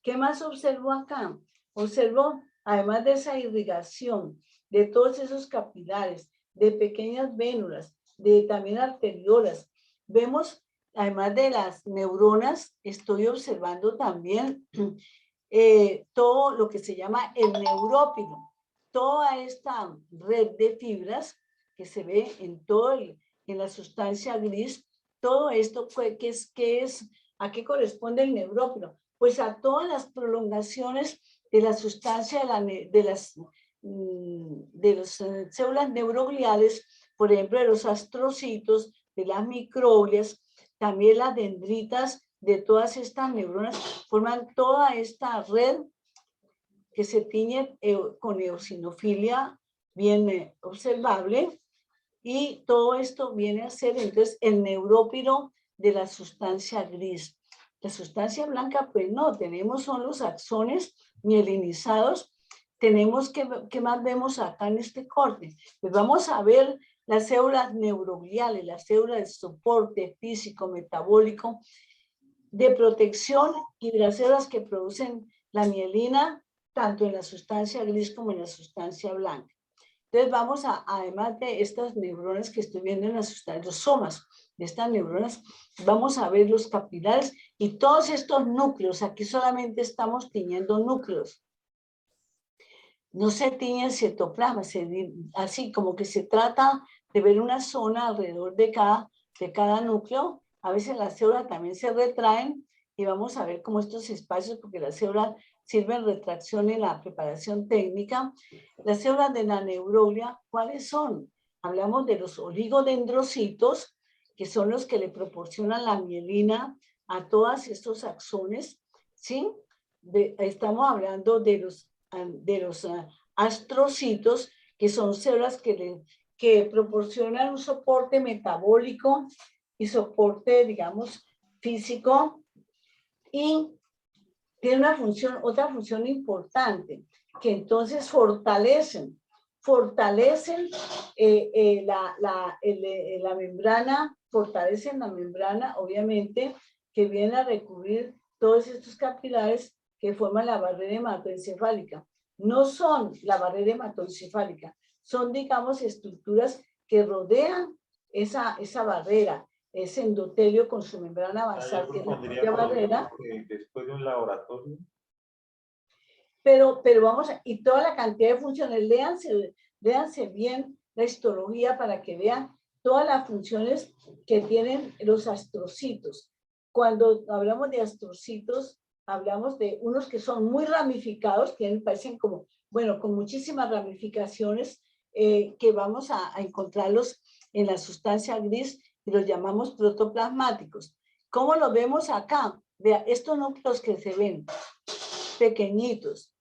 ¿Qué más observo acá? Observo, además de esa irrigación, de todos esos capilares, de pequeñas vénulas, de también arteriolas. Vemos, además de las neuronas, estoy observando también todo lo que se llama el neurópilo. Toda esta red de fibras que se ve en la sustancia gris, todo esto, ¿a qué corresponde el neurópilo? Pues a todas las prolongaciones de la sustancia de las células neurogliales, por ejemplo, de los astrocitos, de las microglias, también las dendritas de todas estas neuronas forman toda esta red que se tiñe con eosinofilia bien observable, y todo esto viene a ser entonces el neurópiro de la sustancia gris. La sustancia blanca, pues no, tenemos son los axones mielinizados. Tenemos ¿qué más vemos acá en este corte? Pues vamos a ver las células neurogliales, las células de soporte físico, metabólico, de protección, y de las células que producen la mielina, tanto en la sustancia gris como en la sustancia blanca. Entonces vamos a, además de estas neuronas que estoy viendo en la sustancia, los somas de estas neuronas, vamos a ver los capilares y todos estos núcleos. Aquí solamente estamos tiñendo núcleos. No se tiñe el citoplasma, así como que se trata de ver una zona alrededor de cada núcleo. A veces las células también se retraen y vamos a ver cómo estos espacios, porque las células sirven retracción en la preparación técnica. Las células de la neuroglia, ¿cuáles son? Hablamos de los oligodendrocitos, que son los que le proporcionan la mielina a todos estos axones, ¿sí? Estamos hablando de los astrocitos, que son células que proporcionan un soporte metabólico y soporte, digamos, físico, y tiene una función, otra función importante, que entonces fortalecen la membrana, fortalecen la membrana, obviamente, que viene a recubrir todos estos capilares que forman la barrera hematoencefálica. No son la barrera hematoencefálica, son, digamos, estructuras que rodean esa barrera, ese endotelio con su membrana basal, que es la propia barrera. Después de un laboratorio. Pero vamos, y toda la cantidad de funciones, léanse bien la histología para que vean todas las funciones que tienen los astrocitos. Cuando hablamos de astrocitos, hablamos de unos que son muy ramificados, que parecen como, bueno, con muchísimas ramificaciones, que vamos a encontrarlos en la sustancia gris, y los llamamos protoplasmáticos. ¿Cómo los vemos acá? Vea, estos núcleos que se ven pequeñitos,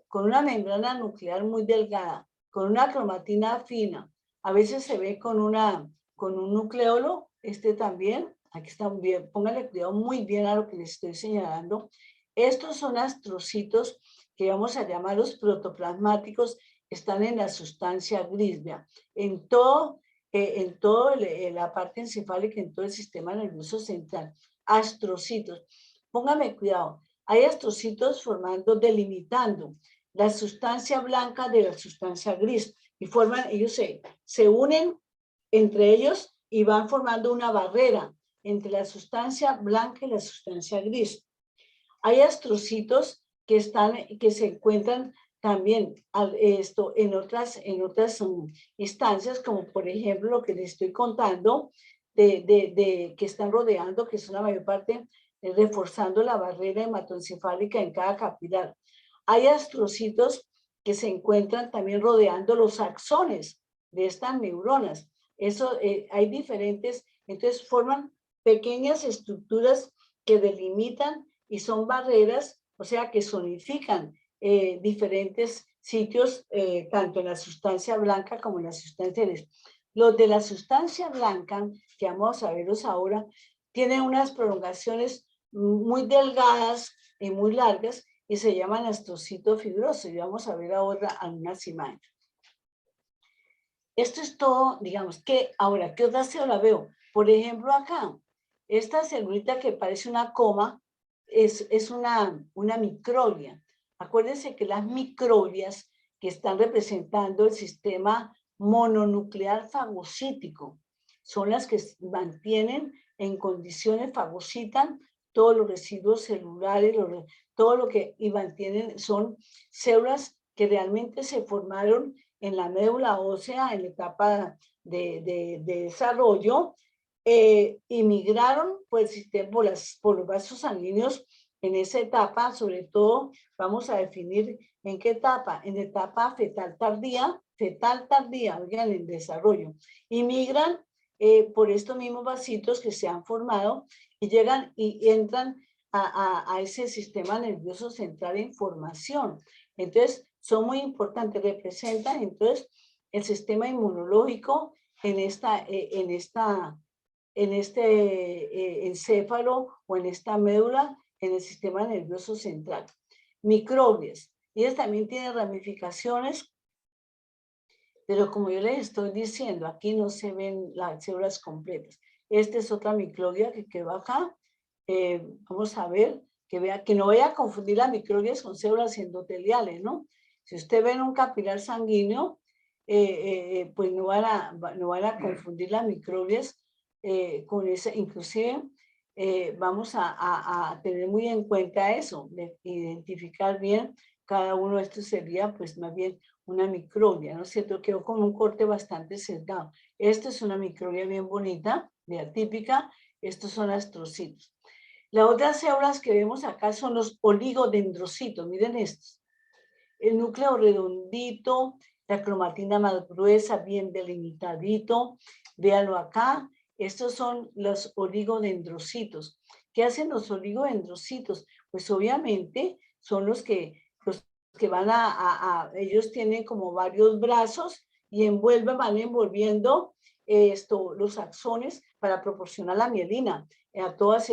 con una membrana nuclear muy delgada, con una cromatina fina, a veces se ve con un nucleolo, también, aquí está bien, póngale cuidado muy bien a lo que les estoy señalando. Estos son astrocitos que vamos a llamar los protoplasmáticos, están en la sustancia gris, ¿vea? En todo la parte encefálica, en todo el sistema nervioso central, astrocitos. Póngame cuidado, hay astrocitos delimitando la sustancia blanca de la sustancia gris, y ellos se unen entre ellos y van formando una barrera entre la sustancia blanca y la sustancia gris. Hay astrocitos que se encuentran también en otras instancias, como por ejemplo lo que les estoy contando, que están rodeando, que es la mayor parte, reforzando la barrera hematoencefálica en cada capilar. Hay astrocitos que se encuentran también rodeando los axones de estas neuronas. Hay diferentes, entonces forman pequeñas estructuras que delimitan y son barreras, o sea, que zonifican diferentes sitios, tanto en la sustancia blanca como en la sustancia gris. Los de la sustancia blanca, que vamos a verlos ahora, tienen unas prolongaciones muy delgadas y muy largas, y se llaman astrocito fibroso, y vamos a ver ahora algunas imágenes. Esto es todo, digamos, ahora, ¿qué otra célula veo? Por ejemplo, acá, esta celulita que parece una coma, es una microglia. Acuérdense que las microglias que están representando el sistema mononuclear fagocítico son las que mantienen en condiciones, fagocitan todos los residuos celulares, todo lo que, y mantienen, son células que realmente se formaron en la médula ósea en la etapa de desarrollo, y migraron por el sistema, por los vasos sanguíneos en esa etapa. Sobre todo vamos a definir en qué etapa, en etapa fetal tardía, oigan, en desarrollo, y migran por estos mismos vasitos que se han formado y llegan y entran a ese sistema nervioso central en formación. Entonces son muy importantes, representan entonces el sistema inmunológico en este encéfalo o en esta médula, en el sistema nervioso central. Microglias, y ellas también tienen ramificaciones, pero como yo les estoy diciendo, aquí no se ven las células completas. Esta es otra microglia que quedó acá. Vamos a ver, que no vaya a confundir las microglias con células endoteliales, ¿no? Si usted ve en un capilar sanguíneo, pues no van a confundir las microglias con ese, inclusive vamos a tener muy en cuenta eso, de identificar bien cada uno de estos sería pues más bien una microglia, ¿no es cierto? Quedó con un corte bastante sesgado. Esta es una microglia bien bonita, de atípica, estos son astrocitos. Las otras células que vemos acá son los oligodendrocitos, miren estos. El núcleo redondito, la cromatina más gruesa, bien delimitadito, véanlo acá. Estos son los oligodendrocitos. ¿Qué hacen los oligodendrocitos? Pues obviamente son los que van ellos tienen como varios brazos y van envolviendo los axones para proporcionar la mielina en todos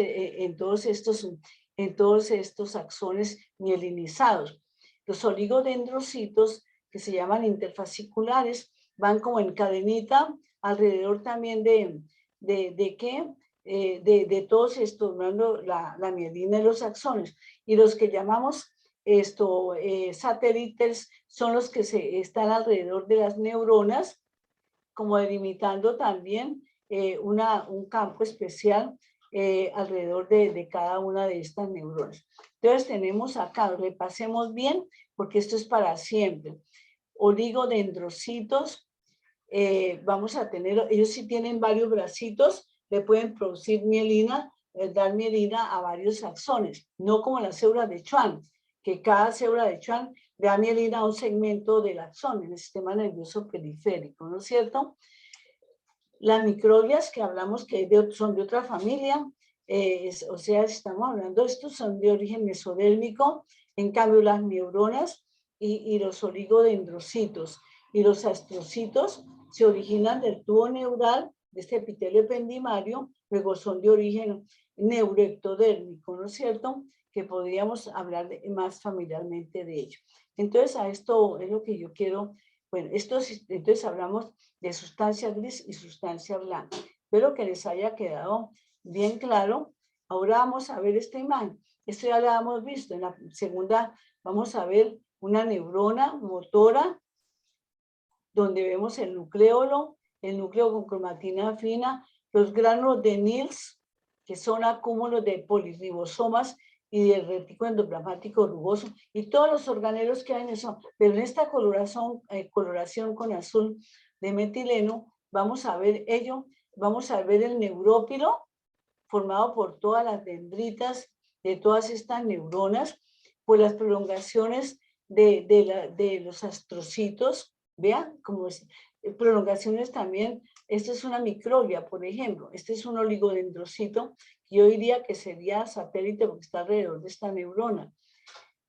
estos axones mielinizados. Los oligodendrocitos, que se llaman interfasciculares, van como en cadenita alrededor también de todos estos, formando la mielina y los axones. Y los que llamamos satélites son los que están alrededor de las neuronas, como delimitando también un campo especial alrededor de cada una de estas neuronas. Entonces tenemos acá, repasemos bien, porque esto es para siempre. Oligodendrocitos, vamos a tener, ellos sí tienen varios bracitos, le pueden producir mielina, dar mielina a varios axones, no como las células de Schwann, que cada célula de Schwann le da mielina a un segmento del axón, en el sistema nervioso periférico, ¿no es cierto? Las microglias que hablamos que son de otra familia, o sea, estamos hablando de estos, son de origen mesodérmico, en cambio las neuronas y los oligodendrocitos y los astrocitos se originan del tubo neural, de este epitelio ependimario, luego son de origen neuroectodérmico, ¿no es cierto? Que podríamos hablar más familiarmente de ello. Entonces, a esto es lo que yo quiero, bueno, entonces hablamos de sustancia gris y sustancia blanca. Espero que les haya quedado bien claro. Ahora vamos a ver esta imagen. Esto ya lo hemos visto. En la segunda vamos a ver una neurona motora, donde vemos el nucleolo, el núcleo con cromatina fina, los granos de Nils, que son acúmulos de poliribosomas y del retículo endoplasmático rugoso, y todos los organelos que hay en eso. Pero en esta coloración con azul de metileno, vamos a ver el neurópilo, formado por todas las dendritas de todas estas neuronas, por las prolongaciones de los astrocitos. Vean, como prolongaciones también. Esta es una microglia, por ejemplo. Este es un oligodendrocito, que yo diría que sería satélite porque está alrededor de esta neurona.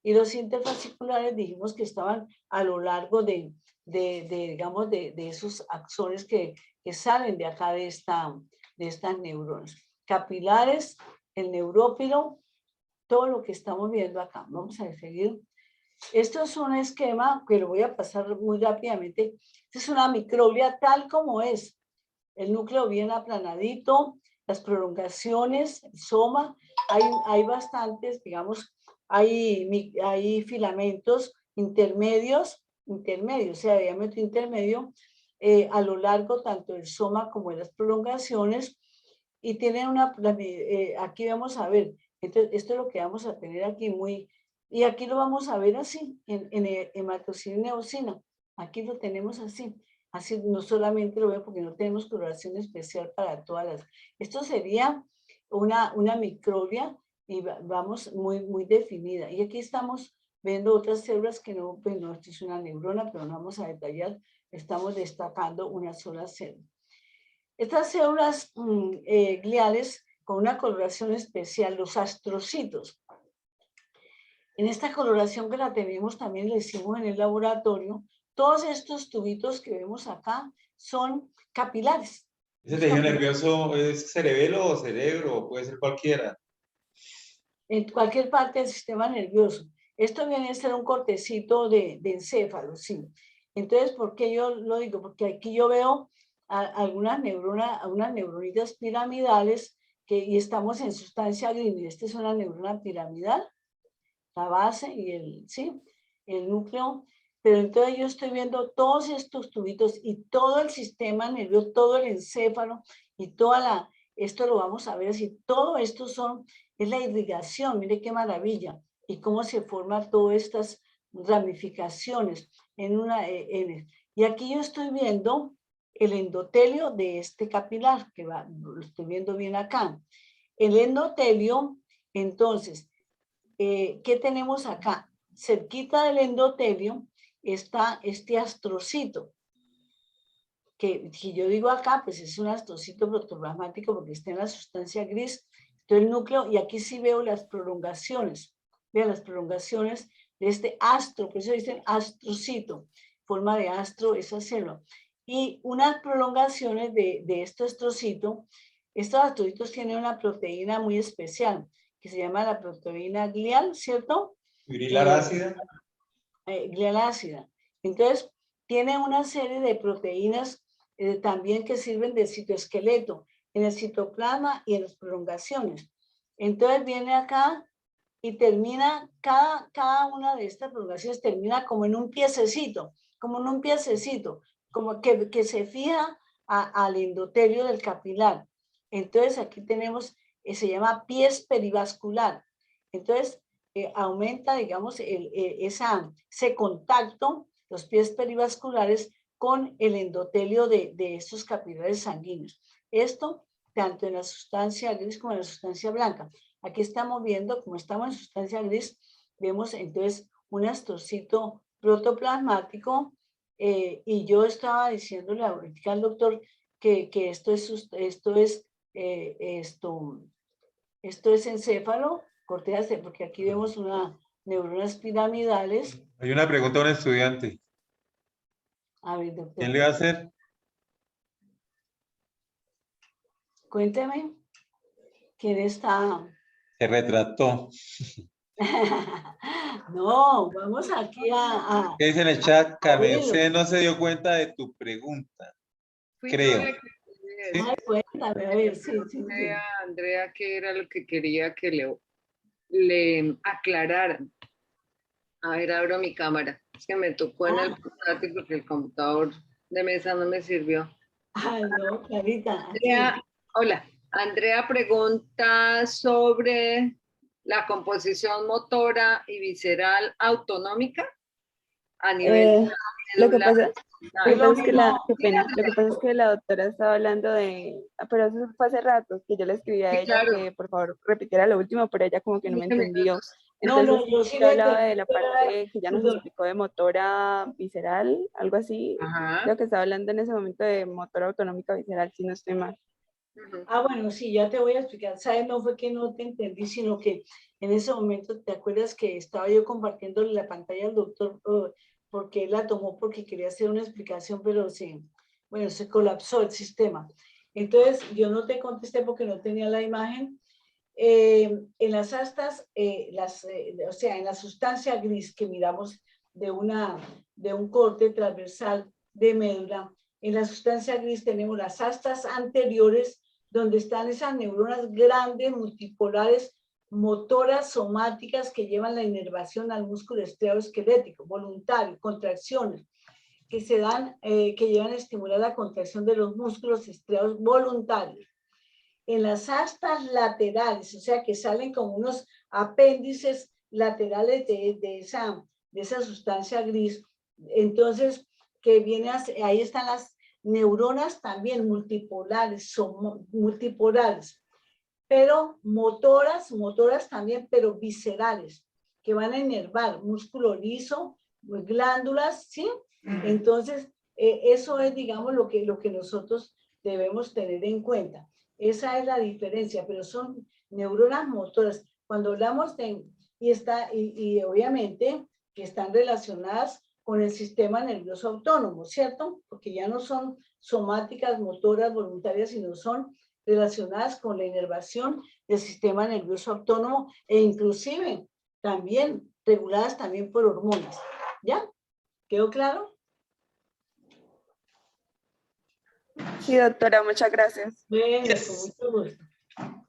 Y los interfasciculares dijimos que estaban a lo largo de esos axones que salen de acá de estas neuronas. Capilares, el neurópilo, todo lo que estamos viendo acá. Vamos a seguir. Esto es un esquema que lo voy a pasar muy rápidamente. Esta es una microglia tal como es. El núcleo bien aplanadito, las prolongaciones, el soma. Hay bastantes, digamos, hay filamentos intermedios, o sea, de diámetro intermedio, a lo largo tanto del soma como de las prolongaciones. Y tienen aquí vamos a ver, entonces esto es lo que vamos a tener aquí y aquí lo vamos a ver así, en hematocina y eosina. Aquí lo tenemos así no solamente lo veo porque no tenemos coloración especial para todas las. Esto sería una microglia y vamos muy definida. Y aquí estamos viendo otras células que no, pues no, esto es una neurona, pero no vamos a detallar, estamos destacando una sola célula. Estas células gliales con una coloración especial, los astrocitos. En esta coloración que la tenemos también la hicimos en el laboratorio, Todos estos tubitos que vemos acá son capilares. ¿Ese tejido nervioso es cerebelo o cerebro? O puede ser cualquiera. En cualquier parte del sistema nervioso. Esto viene a ser un cortecito de encéfalo, sí. Entonces, ¿por qué yo lo digo? Porque aquí yo veo algunas neuronitas piramidales y estamos en sustancia gris. Esta es una neurona piramidal, la base y el núcleo. Pero entonces yo estoy viendo todos estos tubitos y todo el sistema nervioso, todo el encéfalo y esto lo vamos a ver así, todo esto es la irrigación, mire qué maravilla, y cómo se forman todas estas ramificaciones y aquí yo estoy viendo el endotelio de este capilar, lo estoy viendo bien acá. El endotelio, entonces, ¿qué tenemos acá? Cerquita del endotelio está este astrocito, que si yo digo acá, pues es un astrocito protoplasmático porque está en la sustancia gris, todo el núcleo, y aquí sí veo las prolongaciones. Vean las prolongaciones de este astro, por eso dicen astrocito, forma de astro esa célula. Y unas prolongaciones de este astrocito, estos astrocitos tienen una proteína muy especial, que se llama la proteína glial, ¿cierto? ¿Fibrillar ácida? Glial ácida. Entonces, tiene una serie de proteínas también que sirven de citoesqueleto, en el citoplasma y en las prolongaciones. Entonces, viene acá y termina, cada una de estas prolongaciones termina como en un piececito, como que se fija al endotelio del capilar. Entonces, aquí tenemos, se llama pies perivascular. Entonces, aumenta, digamos, ese contacto, los pies perivasculares, con el endotelio de estos capilares sanguíneos. Esto tanto en la sustancia gris como en la sustancia blanca. Aquí estamos viendo, como estamos en sustancia gris, vemos entonces un astrocito protoplasmático y yo estaba diciéndole ahorita al doctor que esto es encéfalo, corteza, porque aquí vemos neuronas piramidales. Hay una pregunta a un estudiante. A ver, doctor. ¿Quién le va a hacer? Cuénteme. ¿Quién está? Se retrató. No, vamos aquí ¿Qué dice en el chat, Carmen? Usted no se dio cuenta de tu pregunta. Creo. ¿Sí? Ay, cuéntame, a ver, sí. Andrea, ¿qué era lo que quería que le aclararan? A ver, abro mi cámara. Es que me tocó en el portátil porque el computador de mesa no me sirvió. Ay, no, Clarita. Andrea, hola. Andrea pregunta sobre la composición motora y visceral autonómica a nivel lo que pasa qué es que la doctora estaba hablando pero eso fue hace rato, que yo le escribí a ella que por favor repitiera lo último, pero ella como que no me entendió. Entonces, yo sí hablaba de la parte que ya nos explicó de motora visceral, algo así. Ajá. Creo que estaba hablando en ese momento de motora autonómica visceral, si no estoy mal. Bueno, sí, ya te voy a explicar. ¿Sabes? No fue que no te entendí, sino que en ese momento, ¿te acuerdas que estaba yo compartiéndole la pantalla al doctor? Porque él la tomó porque quería hacer una explicación, pero sí, bueno, se colapsó el sistema. Entonces, yo no te contesté porque no tenía la imagen. En las astas, o sea, en la sustancia gris que miramos de un corte transversal de médula, en la sustancia gris tenemos las astas anteriores, donde están esas neuronas grandes, multipolares, motoras somáticas que llevan la inervación al músculo escleroesquelético, voluntario, contracciones que se dan, que llevan a estimular la contracción de los músculos estriados voluntarios. En las astas laterales, o sea, que salen como unos apéndices laterales de esa sustancia gris, entonces, ahí están las neuronas también multipolares, pero motoras también, pero viscerales, que van a inervar músculo liso, glándulas, ¿sí? Entonces, eso es, digamos, lo que nosotros debemos tener en cuenta. Esa es la diferencia, pero son neuronas motoras. Cuando hablamos y obviamente que están relacionadas con el sistema nervioso autónomo, ¿cierto? Porque ya no son somáticas, motoras, voluntarias, sino son relacionadas con la inervación del sistema nervioso autónomo e inclusive también reguladas también por hormonas. ¿Ya? ¿Quedó claro? Sí, doctora, muchas gracias. Bueno, con mucho gusto.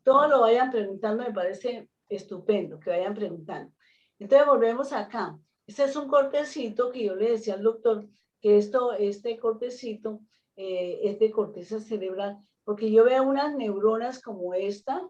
Todo lo vayan preguntando, me parece estupendo que vayan preguntando. Entonces volvemos acá. Este es un cortecito que yo le decía al doctor que este cortecito es de corteza cerebral, porque yo veo unas neuronas como esta,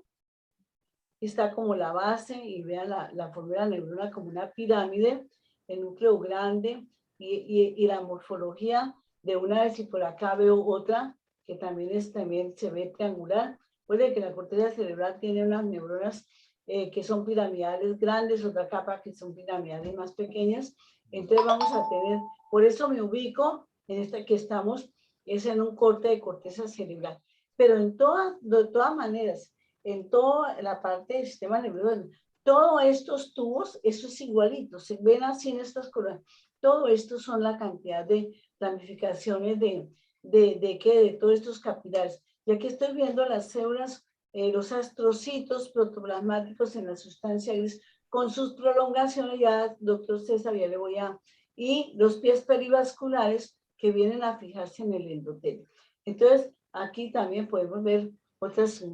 está como la base, y vean la forma de la neurona como una pirámide, el núcleo grande, y la morfología de una vez, y por acá veo otra que también se ve triangular. Puede que la corteza cerebral tiene unas neuronas que son piramidales grandes, otra capa que son piramidales más pequeñas. Entonces vamos a tener, por eso me ubico en esta que estamos, es en un corte de corteza cerebral. Pero de todas maneras, en toda la parte del sistema nervioso, todos estos tubos, eso es igualito, se ven así en estas cosas. Todo esto son la cantidad de ramificaciones de todos estos capilares. Y aquí estoy viendo las células, los astrocitos protoplasmáticos en la sustancia gris, con sus prolongaciones, ya doctor César, ya le voy a... Y los pies perivasculares que vienen a fijarse en el endotelio. Entonces, aquí también podemos ver otras...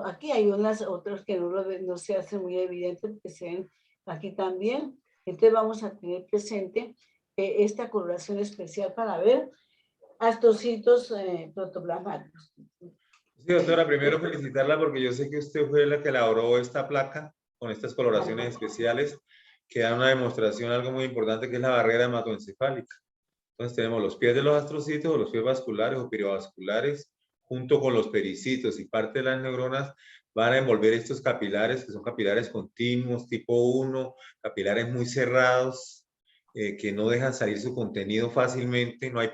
aquí hay otras que no se hacen muy evidentes, porque se ven aquí también. Entonces vamos a tener presente esta coloración especial para ver astrocitos protoplasmáticos. Sí, doctora, primero felicitarla porque yo sé que usted fue la que elaboró esta placa con estas coloraciones especiales que dan una demostración de algo muy importante, que es la barrera hematoencefálica. Entonces tenemos los pies de los astrocitos, o los pies vasculares o perivasculares, junto con los pericitos, y parte de las neuronas van a envolver estos capilares, que son capilares continuos, tipo 1, capilares muy cerrados, que no dejan salir su contenido fácilmente, no hay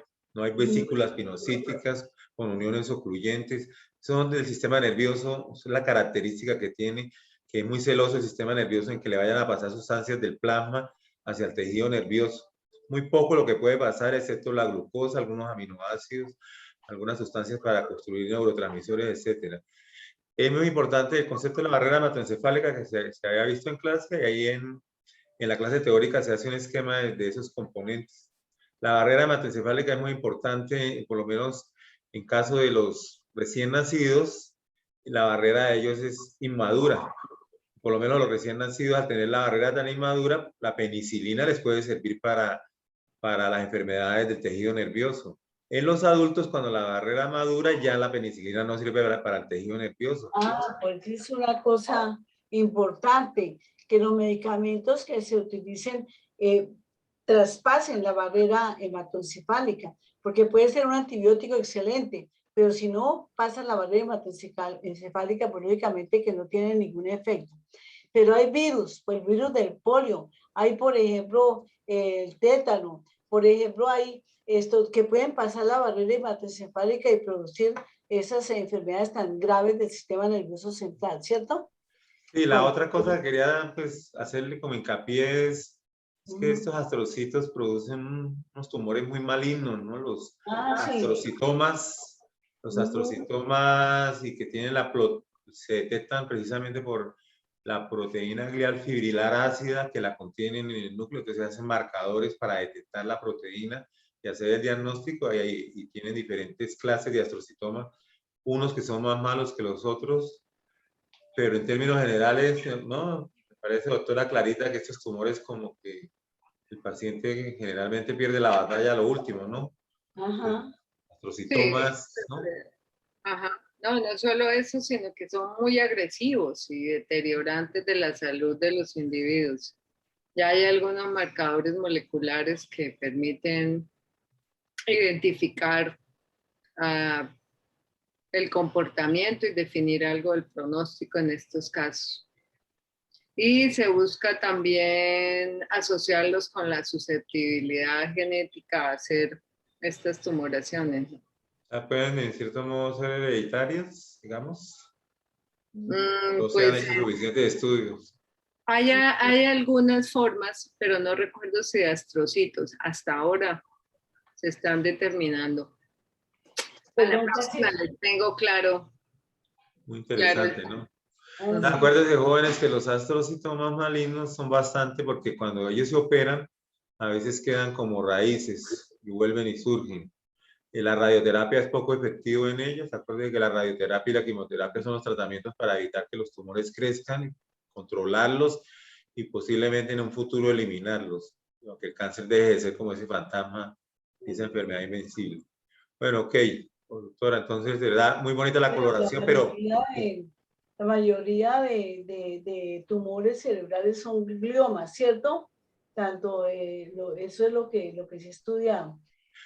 vesículas pinocíticas con uniones ocluyentes, son del sistema nervioso, es la característica que tiene, que es muy celoso el sistema nervioso en que le vayan a pasar sustancias del plasma hacia el tejido nervioso. Muy poco lo que puede pasar, excepto la glucosa, algunos aminoácidos, algunas sustancias para construir neurotransmisores, etc. Es muy importante el concepto de la barrera hematoencefálica que se había visto en clase, y ahí en la clase teórica se hace un esquema de esos componentes. La barrera hematoencefálica es muy importante, por lo menos en caso de los recién nacidos, la barrera de ellos es inmadura. Por lo menos los recién nacidos, al tener la barrera tan inmadura, la penicilina les puede servir para las enfermedades del tejido nervioso. En los adultos, cuando la barrera madura, ya la penicilina no sirve para el tejido nervioso. Pues es una cosa importante, que los medicamentos que se utilicen traspasen la barrera hematoencefálica, porque puede ser un antibiótico excelente, pero si no pasa la barrera hematoencefálica, pues lógicamente que no tiene ningún efecto. Pero hay virus, pues el virus del polio, hay por ejemplo el tétano, por ejemplo hay estos que pueden pasar la barrera hematoencefálica y producir esas enfermedades tan graves del sistema nervioso central, ¿cierto? Y la otra cosa que quería pues hacerle como hincapié es que estos astrocitos producen unos tumores muy malignos, ¿no? Los astrocitomas, y que tienen se detectan precisamente por la proteína glial fibrilar ácida que la contienen en el núcleo, entonces se hacen marcadores para detectar la proteína y hacer el diagnóstico, y tienen diferentes clases de astrocitomas, unos que son más malos que los otros, pero en términos generales, ¿no? Me parece, doctora Clarita, que estos tumores como que el paciente generalmente pierde la batalla a lo último, ¿no? Ajá. Astrocitomas, ¿no? Ajá. No, no solo eso, sino que son muy agresivos y deteriorantes de la salud de los individuos. Ya hay algunos marcadores moleculares que permiten identificar el comportamiento y definir algo del pronóstico en estos casos. Y se busca también asociarlos con la susceptibilidad genética a hacer estas tumoraciones. Pueden en cierto modo ser hereditarias, digamos. No se han Pues hecho suficientes estudios. Hay algunas formas, pero no recuerdo si de astrocitos. Hasta ahora se están determinando. A la próxima les tengo claro. Muy interesante, claro. ¿no? Acuérdense, jóvenes, que los astrocitos malignos son bastante porque cuando ellos se operan, a veces quedan como raíces y vuelven y surgen. La radioterapia es poco efectivo en ellas. Acuérdense que la radioterapia y la quimioterapia son los tratamientos para evitar que los tumores crezcan, controlarlos y posiblemente en un futuro eliminarlos. Aunque el cáncer deje de ser como ese fantasma, esa enfermedad invencible. Bueno, ok, doctora, entonces de verdad muy bonita la coloración, pero... La mayoría de tumores cerebrales son gliomas, ¿cierto? Tanto, eso es lo que se estudia.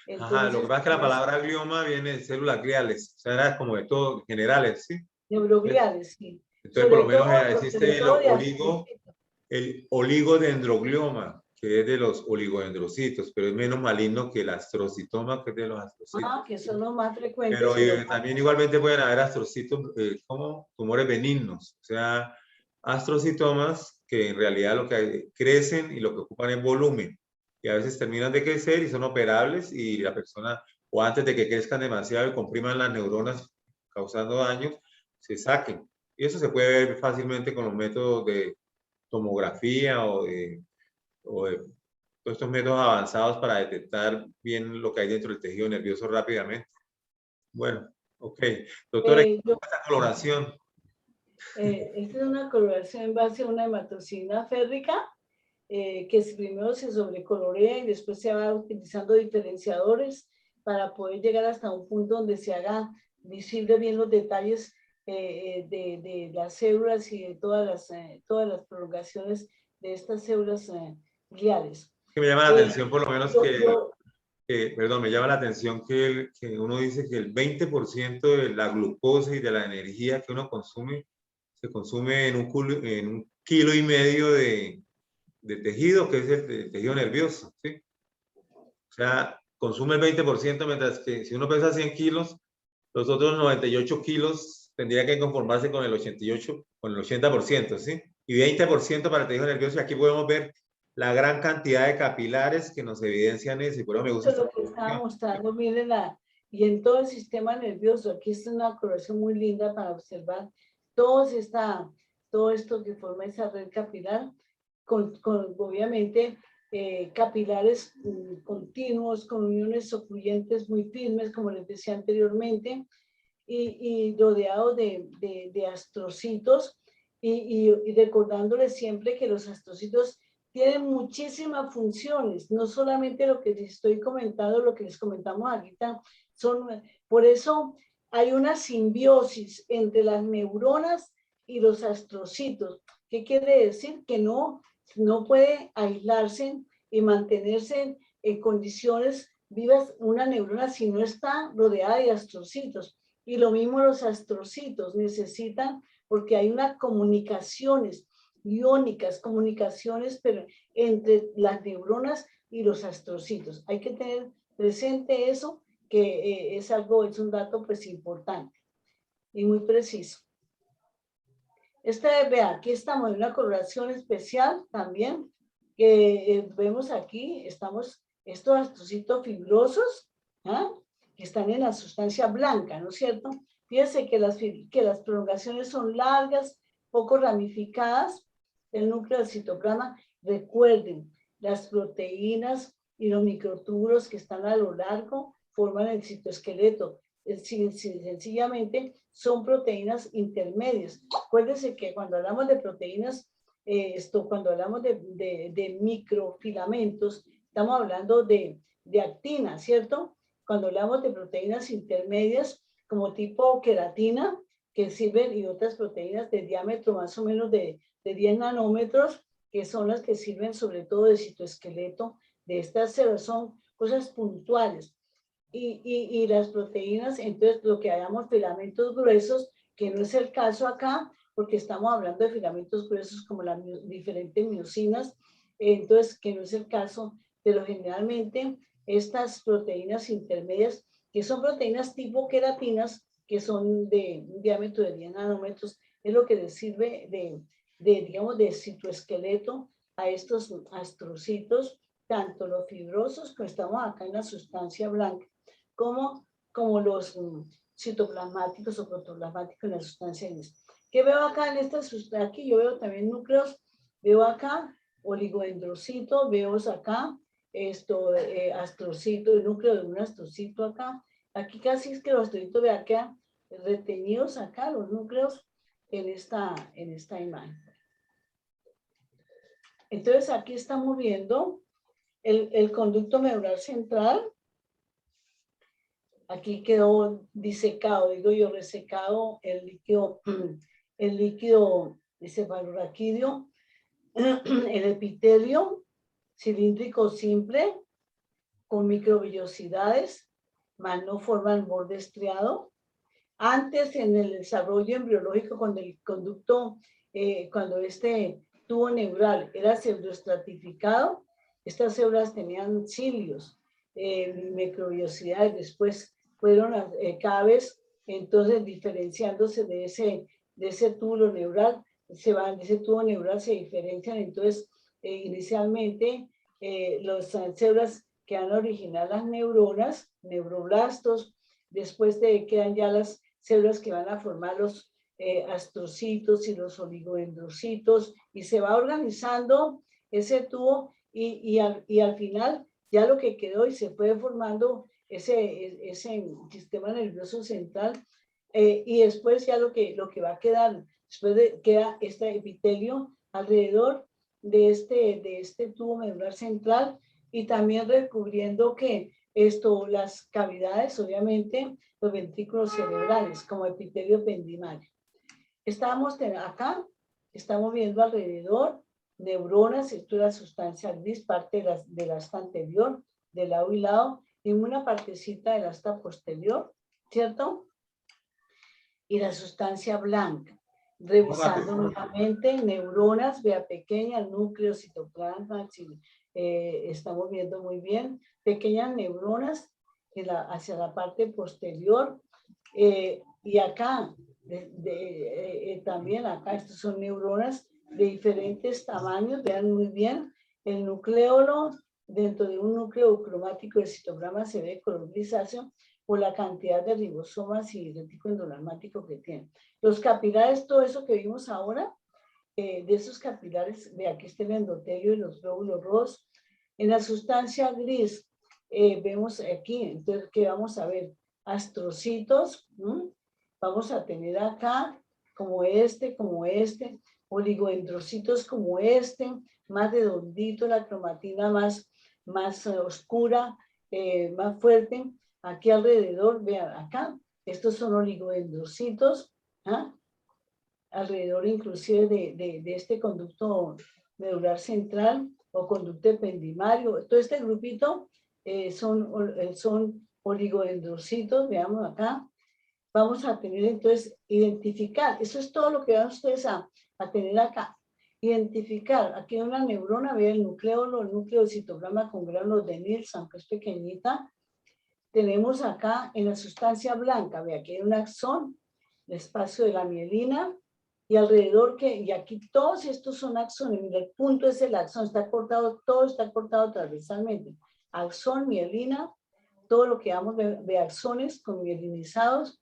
Entonces, ajá, lo que pasa es que la palabra glioma viene de células gliales, o sea, era como de todo, generales, ¿sí? Neurogliales, sí. Entonces, por lo menos existe el oligodendroglioma, que es de los oligodendrocitos, pero es menos maligno que el astrocitoma, que es de los astrocitos. Ah, que son los más frecuentes. Pero también igualmente pueden haber astrocitos como tumores benignos, o sea, astrocitomas que en realidad lo que crecen y lo que ocupan es volumen, y a veces terminan de crecer y son operables y la persona, o antes de que crezcan demasiado y compriman las neuronas causando daños, se saquen. Y eso se puede ver fácilmente con los métodos de tomografía o de todos estos métodos avanzados para detectar bien lo que hay dentro del tejido nervioso rápidamente. Bueno, ok. Doctora, esta coloración. Esta es una coloración en base a una hematocina férrica, que primero se sobrecolorea y después se va utilizando diferenciadores para poder llegar hasta un punto donde se haga visible bien los detalles de las células y de todas las prolongaciones de estas células gliales. Que me llama la atención por lo menos perdón, me llama la atención que uno dice que el 20% de la glucosa y de la energía que uno consume se consume en un kilo y medio de tejido, que es el tejido nervioso, ¿sí? O sea, consume el 20%, mientras que si uno pesa 100 kilos, los otros 98 kilos tendría que conformarse con el 80%, ¿sí? Y 20% para el tejido nervioso, y aquí podemos ver la gran cantidad de capilares que nos evidencian eso, y por eso me gusta. Eso es lo que estaba mostrando, miren, y en todo el sistema nervioso, aquí está una coloración muy linda para observar todo esto que forma esa red capilar, con obviamente capilares continuos, con uniones ocluyentes muy firmes, como les decía anteriormente, y rodeados de astrocitos, y recordándoles siempre que los astrocitos tienen muchísimas funciones, no solamente lo que les estoy comentando, lo que les comentamos ahorita, por eso hay una simbiosis entre las neuronas y los astrocitos. ¿Qué quiere decir? Que no puede aislarse y mantenerse en condiciones vivas una neurona si no está rodeada de astrocitos. Y lo mismo los astrocitos necesitan, porque hay unas comunicaciones iónicas, comunicaciones pero entre las neuronas y los astrocitos. Hay que tener presente eso, que es un dato pues importante y muy preciso. Vea, aquí estamos en una coloración especial también, que vemos aquí, estos astrocitos fibrosos, ¿ah? Que están en la sustancia blanca, ¿no es cierto? Fíjense que las prolongaciones son largas, poco ramificadas del núcleo del citoplasma. Recuerden, las proteínas y los microtúbulos que están a lo largo forman el citoesqueleto. Sencillamente son proteínas intermedias. Acuérdense que cuando hablamos de proteínas, cuando hablamos de microfilamentos, estamos hablando de actina, ¿cierto? Cuando hablamos de proteínas intermedias, como tipo queratina, que sirven, y otras proteínas de diámetro más o menos de 10 nanómetros, que son las que sirven sobre todo de citoesqueleto de estas células, son cosas puntuales. Y las proteínas, entonces lo que hagamos filamentos gruesos, que no es el caso acá, porque estamos hablando de filamentos gruesos como las diferentes miosinas, entonces que no es el caso, pero generalmente estas proteínas intermedias, que son proteínas tipo queratinas, que son de un diámetro de 10 nanómetros, es lo que les sirve digamos, de citoesqueleto a estos astrocitos, tanto los fibrosos, que estamos acá en la sustancia blanca, como los citoplasmáticos o protoplasmáticos en la sustancia gris. ¿Qué veo acá en esta sustancia? Aquí yo veo también núcleos, veo acá oligodendrocitos, veo acá astrocito, el núcleo de un astrocito acá. Aquí casi es que los astrocitos, vean, quedan retenidos acá, los núcleos en esta imagen. Entonces aquí estamos viendo el conducto medular central. Aquí quedó disecado, digo yo, resecado el líquido cefalorraquídeo, el epitelio cilíndrico simple con microvellosidades, más no forman borde estriado. Antes, en el desarrollo embriológico, cuando el conducto, cuando este tubo neural era pseudoestratificado, estas células tenían cilios, microvellosidades, después fueron cada vez entonces diferenciándose de ese tubo neural, de ese tubo neural se diferencian, entonces inicialmente las células que van a originar las neuronas, neuroblastos, después quedan ya las células que van a formar los astrocitos y los oligodendrocitos, y se va organizando ese tubo y al final ya lo que quedó y se fue formando ese sistema nervioso central, y después ya lo que va a quedar, queda este epitelio alrededor de este tubo medular central, y también recubriendo que las cavidades, obviamente, los ventrículos cerebrales, como epitelio ependimario. Acá, estamos viendo alrededor neuronas, esto es la sustancia gris, parte del asta anterior, de lado y lado, y una partecita del asta posterior, ¿cierto? Y la sustancia blanca. Revisando nuevamente, neuronas, vea pequeña, núcleo, citoplasma, estamos viendo muy bien, pequeñas neuronas hacia la parte posterior, y acá, también acá, estos son neuronas de diferentes tamaños, vean muy bien, el nucleolo, dentro de un núcleo cromático de citoplasma se ve color grisáceo por la cantidad de ribosomas y retículo endoplasmático que tiene. Los capilares, todo eso que vimos ahora, de esos capilares, de aquí está el endotelio y los glóbulos rojos. En la sustancia gris, vemos aquí, entonces, ¿qué vamos a ver? Astrocitos, vamos a tener acá, como este, oligodendrocitos como este, más redondito, la cromatina más oscura, más fuerte. Aquí alrededor, vean acá, estos son oligodendrocitos, alrededor inclusive de este conducto medular central o conducto ependimario. Todo este grupito son oligodendrocitos, veamos acá. Vamos a tener entonces, identificar, eso es todo lo que van ustedes a tener acá. Identificar, aquí hay una neurona, vean el núcleo del citoplasma con gránulos de Nielsen, que es pequeñita. Tenemos acá en la sustancia blanca, ve aquí hay un axón, el espacio de la mielina, y alrededor y aquí todos estos son axones, mira, el punto es el axón, está cortado, todo está cortado transversalmente. Axón, mielina, todo lo que vamos de axones con mielinizados.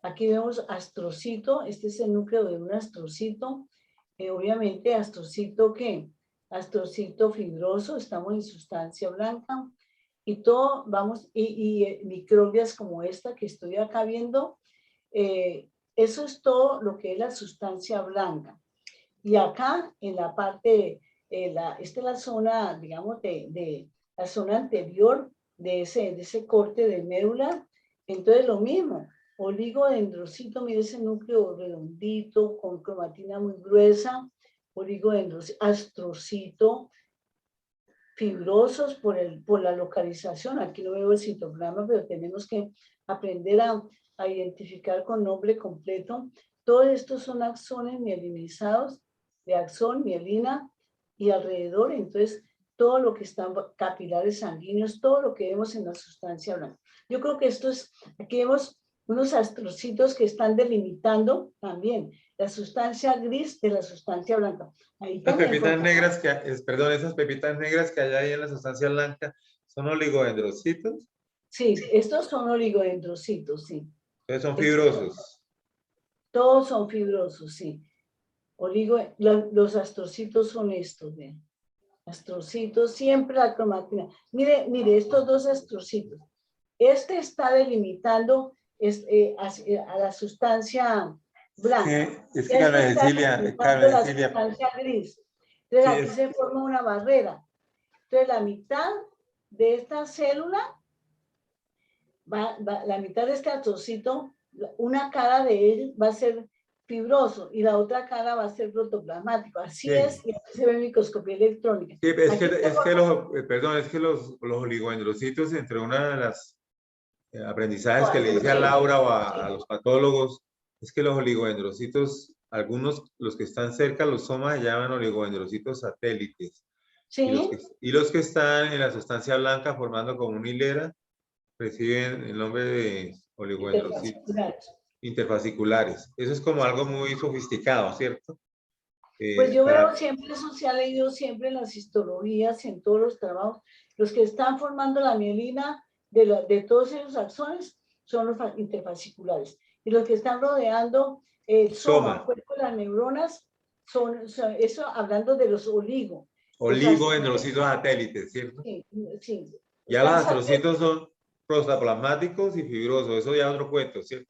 Aquí vemos astrocito, este es el núcleo de un astrocito, obviamente astrocito astrocito fibroso, estamos en sustancia blanca, y todo vamos, y microbias como esta que estoy acá viendo, eso es todo lo que es la sustancia blanca. Y acá en la parte, esta es la zona, digamos, de la zona anterior de ese corte de médula. Entonces lo mismo, oligodendrocito, mire ese núcleo redondito con cromatina muy gruesa, oligodendrocito, astrocito, fibrosos por la localización. Aquí no veo el citoplasma, pero tenemos que aprender a identificar con nombre completo. Todos estos son axones mielinizados, de axón, mielina, y alrededor, entonces, todo lo que están capilares sanguíneos, todo lo que vemos en la sustancia blanca. Yo creo que aquí vemos unos astrocitos que están delimitando también la sustancia gris de la sustancia blanca. Ahí Las también pepitas negras perdón, esas pepitas negras que hay ahí en la sustancia blanca, ¿son oligodendrocitos? Sí, estos son oligodendrocitos, sí. Entonces son fibrosos. Todos son fibrosos, sí. Los astrocitos son estos, ¿ven? Astrocitos, siempre la cromatina. Mire, estos dos astrocitos. Este está delimitando a la sustancia blanca. Es que Este está delimitando la Cecilia, sustancia gris. Entonces sí, aquí se forma una barrera. Entonces la mitad de esta célula, la mitad de este astrocito, una cara de él va a ser fibroso y la otra cara va a ser protoplasmático. Así sí. es, y así se ve en microscopía electrónica. Sí, Aquí es que los oligodendrocitos, entre una de las aprendizajes que le hice a Laura o a los patólogos, es que los oligodendrocitos, algunos, los que están cerca, los somas, se llaman oligodendrocitos satélites. sí, Y los que están en la sustancia blanca formando como una hilera, reciben el nombre de oligodendrocitos interfasciculares. Eso es como algo muy sofisticado, ¿cierto? pues yo veo siempre, eso se ha leído siempre en las histologías y en todos los trabajos, los que están formando la mielina de todos esos axones son los interfasciculares. Y los que están rodeando el soma, cuerpo de las neuronas, son eso hablando de los oligodendrocitos satélites, ¿cierto? Sí, sí. Ya los astrocitos son prostaplasmáticos y fibrosos, eso ya es otro cuento, ¿cierto?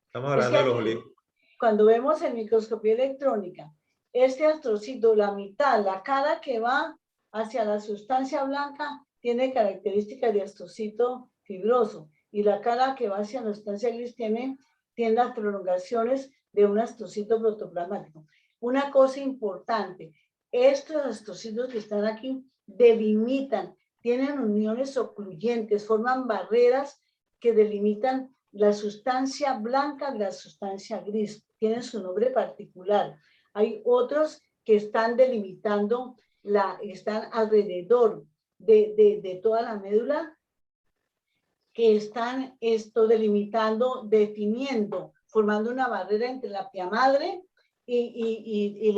Estamos hablando de los oligodendrocitos. Cuando vemos en microscopía electrónica, este astrocito, la mitad, la cara que va hacia la sustancia blanca, tiene características de astrocito fibroso, y la cara que va hacia la sustancia gris tiene las prolongaciones de un astrocito protoplasmático. Una cosa importante, estos astrocitos que están aquí delimitan, tienen uniones ocluyentes, forman barreras que delimitan la sustancia blanca de la sustancia gris. Tienen su nombre particular. Hay otros que están delimitando, están alrededor de toda la médula, que están delimitando, definiendo, formando una barrera entre la pia madre y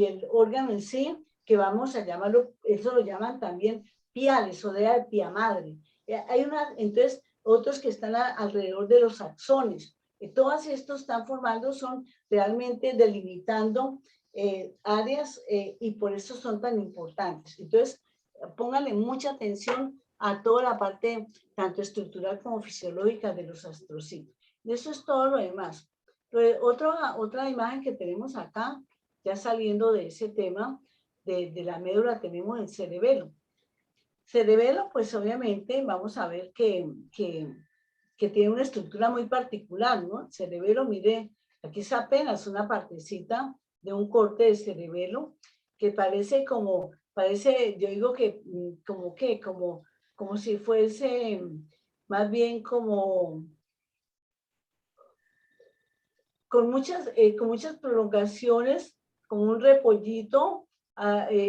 el órgano en sí, que vamos a llamarlo, eso lo llaman también piales o de pia madre. Entonces, otros que están alrededor de los axones. Todos estos están formando, son realmente delimitando áreas y por eso son tan importantes. Entonces, pónganle mucha atención a toda la parte tanto estructural como fisiológica de los astrocitos. Y eso es todo lo demás. Otra imagen que tenemos acá, ya saliendo de ese tema de la médula, tenemos el cerebelo. Cerebelo, pues obviamente vamos a ver que tiene una estructura muy particular, ¿no? El cerebelo, mire, aquí es apenas una partecita de un corte de cerebelo que parece, yo digo que como si fuese más bien como con muchas prolongaciones, como un repollito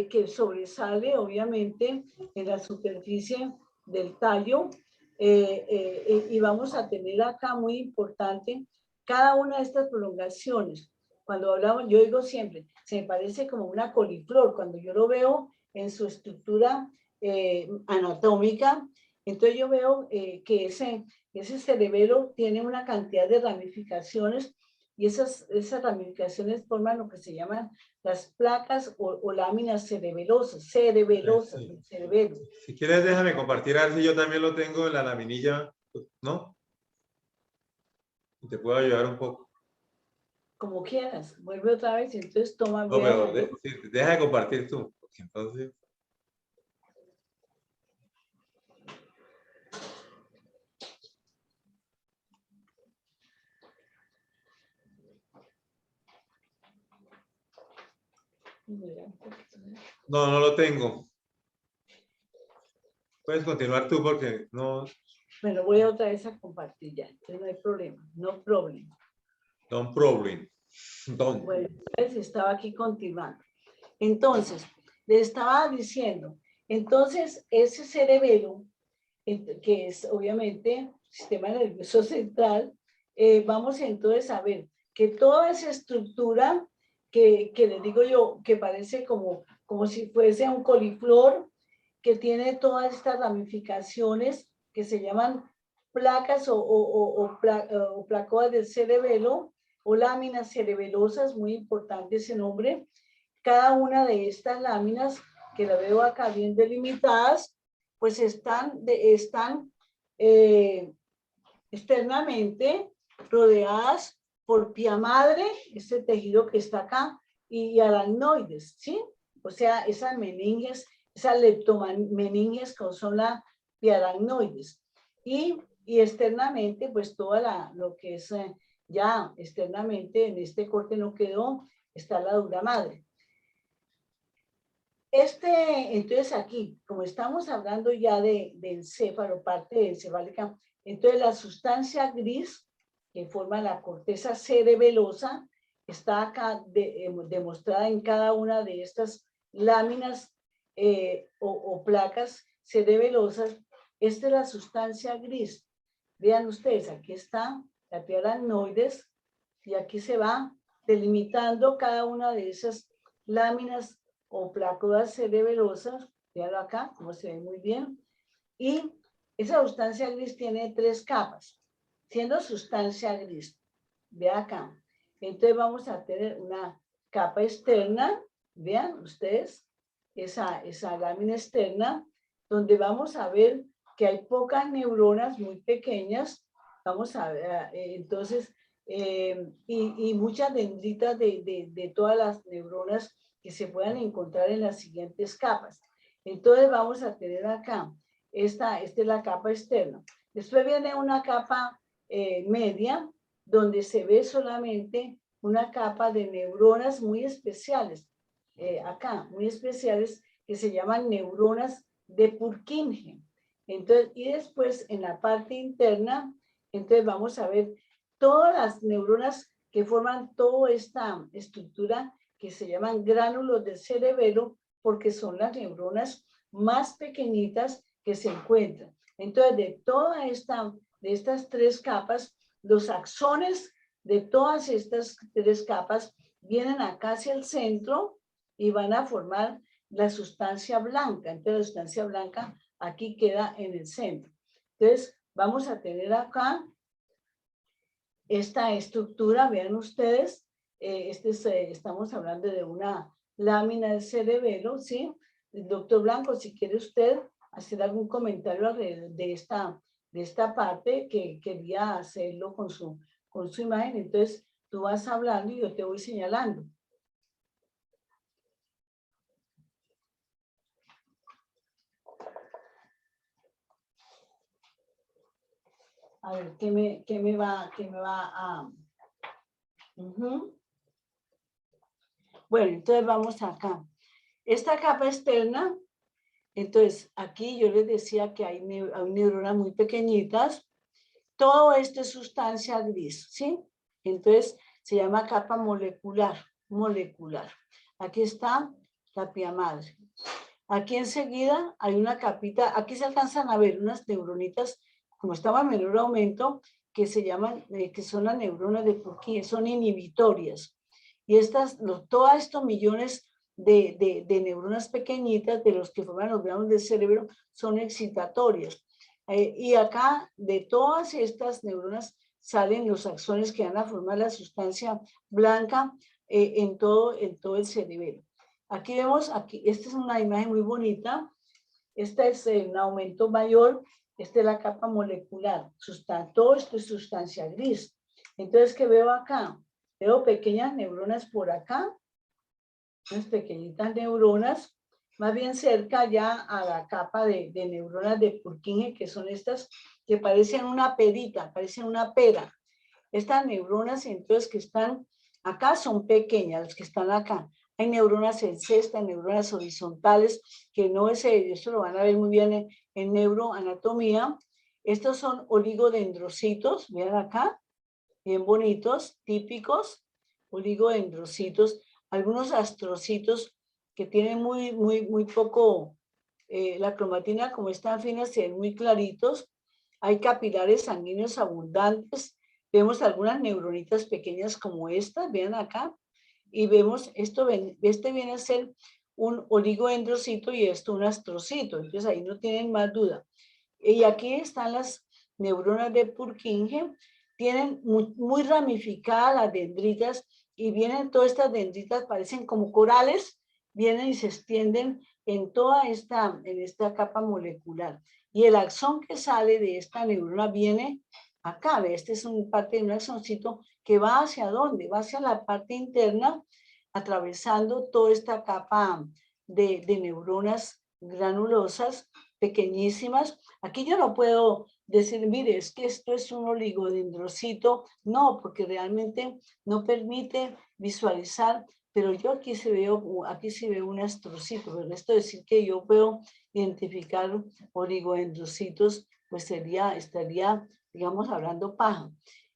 que sobresale obviamente en la superficie del tallo, y vamos a tener acá muy importante cada una de estas prolongaciones. Cuando hablamos, yo digo siempre, se me parece como una coliflor, cuando yo lo veo en su estructura anatómica, entonces yo veo que ese cerebelo tiene una cantidad de ramificaciones, y esas ramificaciones forman lo que se llaman las placas o láminas cerebelosas del cerebelo. Si quieres, déjame compartir, a ver si yo también lo tengo en la laminilla, ¿no? Y te puedo ayudar un poco. Como quieras, vuelve otra vez y entonces toma. No, pero deja de compartir tú, porque entonces... No, no lo tengo. Puedes continuar tú porque no... Bueno, voy otra vez a compartir ya, entonces no hay problema, no problema. Don't problem. Don't. Bueno, entonces estaba aquí continuando. Entonces, le estaba diciendo, entonces ese cerebelo que es obviamente sistema nervioso central, vamos entonces a ver que toda esa estructura que les digo yo, que parece como si fuese un coliflor, que tiene todas estas ramificaciones que se llaman placas o placoas del cerebelo o láminas cerebelosas, muy importante ese nombre. Cada una de estas láminas, que la veo acá bien delimitadas, pues están externamente rodeadas por pia madre, este tejido que está acá, y aracnoides, ¿sí? O sea, esas meninges, esas leptomeninges que son las piaracnoides. Y externamente, pues toda lo que es ya externamente, en este corte no quedó, está la dura madre. Entonces aquí, como estamos hablando ya del encéfalo, parte encefálica, entonces la sustancia gris que forma la corteza cerebelosa está acá demostrada en cada una de estas láminas o placas cerebelosas. Esta es la sustancia gris. Vean ustedes, aquí está la piel aracnoides y aquí se va delimitando cada una de esas láminas o placodas cerebelosas, véanlo acá, como se ve muy bien, y esa sustancia gris tiene 3 capas, siendo sustancia gris, ve acá. Entonces vamos a tener una capa externa, vean ustedes, esa lámina externa, donde vamos a ver que hay pocas neuronas muy pequeñas, vamos a ver, entonces, y muchas dendritas de todas las neuronas que se puedan encontrar en las siguientes capas. Entonces vamos a tener acá, esta es la capa externa. Después viene una capa media, donde se ve solamente una capa de neuronas muy especiales, acá, muy especiales, que se llaman neuronas de Purkinje. Entonces, y después en la parte interna, entonces vamos a ver todas las neuronas que forman toda esta estructura que se llaman gránulos del cerebelo, porque son las neuronas más pequeñitas que se encuentran. Entonces, de estas 3 capas, los axones de todas estas 3 capas vienen acá hacia el centro y van a formar la sustancia blanca. Entonces, la sustancia blanca aquí queda en el centro. Entonces, vamos a tener acá esta estructura, vean ustedes, estamos hablando de una lámina del cerebelo, ¿sí? Doctor Blanco, si quiere usted hacer algún comentario de esta parte, que quería hacerlo con su imagen, entonces tú vas hablando y yo te voy señalando. A ver, ¿qué me va a... Bueno, entonces vamos acá. Esta capa externa, entonces aquí yo les decía que hay neuronas muy pequeñitas. Todo esto es sustancia gris, ¿sí? Entonces se llama capa molecular. Aquí está la pia madre. Aquí enseguida hay una capita, aquí se alcanzan a ver unas neuronitas, como estaba en menor aumento, que se llaman, que son las neuronas de Purkinje, son inhibitorias. Y todos estos millones de neuronas pequeñitas, de los que forman los granos del cerebro, son excitatorias. Y acá, de todas estas neuronas, salen los axones que van a formar la sustancia blanca en todo el cerebelo. Aquí vemos, esta es una imagen muy bonita. Esta es un aumento mayor. Esta es la capa molecular. Todo esto es sustancia gris. Entonces, ¿qué veo acá? Veo pequeñas neuronas por acá. Unas pequeñitas neuronas. Más bien cerca ya a la capa de neuronas de Purkinje, que son estas que parecen una perita, parecen una pera. Estas neuronas, entonces, que están acá son pequeñas, las que están acá. Hay neuronas en cesta, neuronas horizontales, que no es, esto lo van a ver muy bien en neuroanatomía. Estos son oligodendrocitos, vean acá, bien bonitos, típicos, oligodendrocitos, algunos astrocitos que tienen muy poco la cromatina, como es tan fina, se ven muy claritos. Hay capilares sanguíneos abundantes. Vemos algunas neuronitas pequeñas como estas, vean acá. Y vemos, este viene a ser un oligodendrocito y esto un astrocito. Entonces ahí no tienen más duda. Y aquí están las neuronas de Purkinje. Tienen muy ramificadas las dendritas y vienen todas estas dendritas, parecen como corales, vienen y se extienden en toda esta capa molecular. Y el axón que sale de esta neurona viene acá, este es parte de un axoncito que va hacia dónde, va hacia la parte interna, atravesando toda esta capa de neuronas granulosas, pequeñísimas. Aquí yo no puedo decir, mire, es que esto es un oligodendrocito, no, porque realmente no permite visualizar, pero yo aquí sí veo un astrocito, pero esto decir que yo puedo identificar oligodendrocitos, pues estaría, digamos, hablando paja.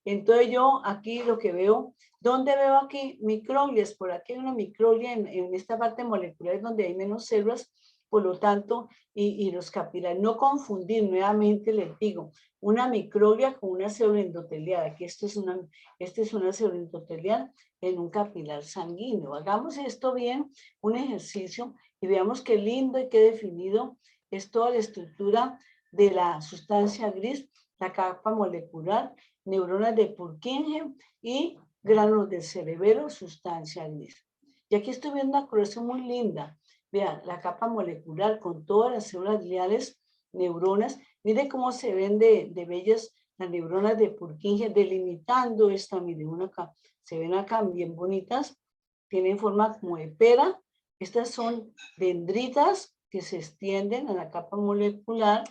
Entonces yo aquí lo que veo, ¿dónde veo aquí? Microglias, por aquí hay una microglia en esta parte molecular donde hay menos células, por lo tanto, y los capilares. No confundir, nuevamente les digo, una microglia con una célula endotelial. Aquí esta es una célula endotelial en un capilar sanguíneo. Hagamos esto bien, un ejercicio, y veamos qué lindo y qué definido es toda la estructura de la sustancia gris, la capa molecular, neuronas de Purkinje y gránulos del cerebelo, sustancia gris. Y aquí estoy viendo una coloración muy linda. Vean, la capa molecular con todas las células gliales, neuronas. Miren cómo se ven de bellas las neuronas de Purkinje, delimitando esta, miren, acá. Se ven acá bien bonitas. Tienen forma como de pera. Estas son dendritas que se extienden a la capa molecular.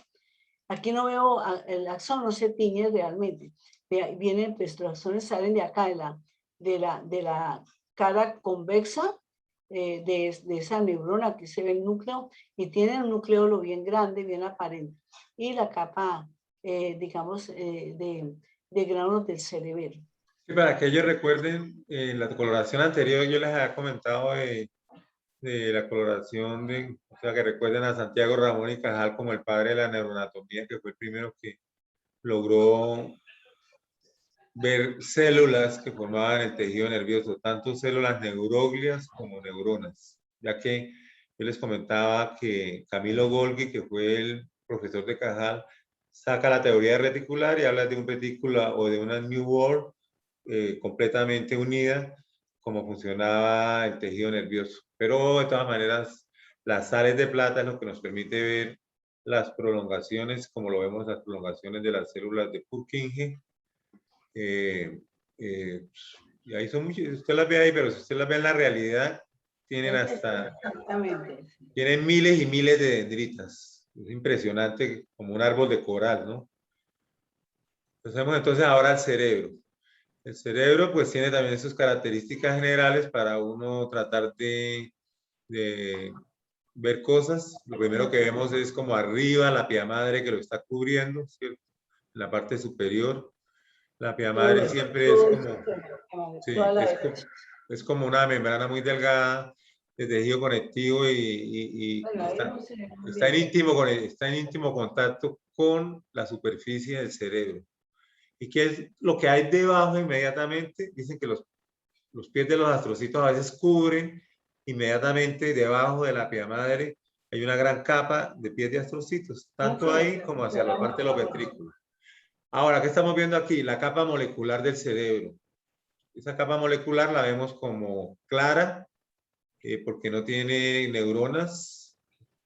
Aquí no veo, el axón no se tiñe realmente. Vienen, pues los axones salen de acá, de la cara convexa, de esa neurona. Aquí se ve el núcleo y tiene un nucleolo bien grande, bien aparente. Y la capa, digamos, de gránulos del cerebelo. Y para que ellos recuerden, en la coloración anterior yo les había comentado de la coloración o sea, que recuerden a Santiago Ramón y Cajal como el padre de la neuroanatomía, que fue el primero que logró ver células que formaban el tejido nervioso, tanto células neuroglias como neuronas, ya que yo les comentaba que Camilo Golgi, que fue el profesor de Cajal, saca la teoría reticular y habla de un retícula o de una New World completamente unida, como funcionaba el tejido nervioso. Pero de todas maneras, las sales de plata es lo que nos permite ver las prolongaciones, como lo vemos las prolongaciones de las células de Purkinje. Y ahí son muchas, usted las ve ahí, pero si usted las ve en la realidad, tienen tienen miles y miles de dendritas. Es impresionante, como un árbol de coral, ¿no? Pasemos entonces ahora al cerebro. El cerebro pues tiene también sus características generales para uno tratar de ver cosas. Lo primero que vemos es como arriba la pía madre que lo está cubriendo, ¿cierto? En la parte superior. La pía madre siempre es como, sí, es como una membrana muy delgada de tejido conectivo y está en íntimo contacto con la superficie del cerebro. ¿Y qué es lo que hay debajo inmediatamente? Dicen que los pies de los astrocitos a veces cubren inmediatamente debajo de la pía madre. Hay una gran capa de pies de astrocitos, tanto ahí como hacia la parte de los ventrículos. Ahora, ¿qué estamos viendo aquí? La capa molecular del cerebro. Esa capa molecular la vemos como clara, porque no tiene neuronas.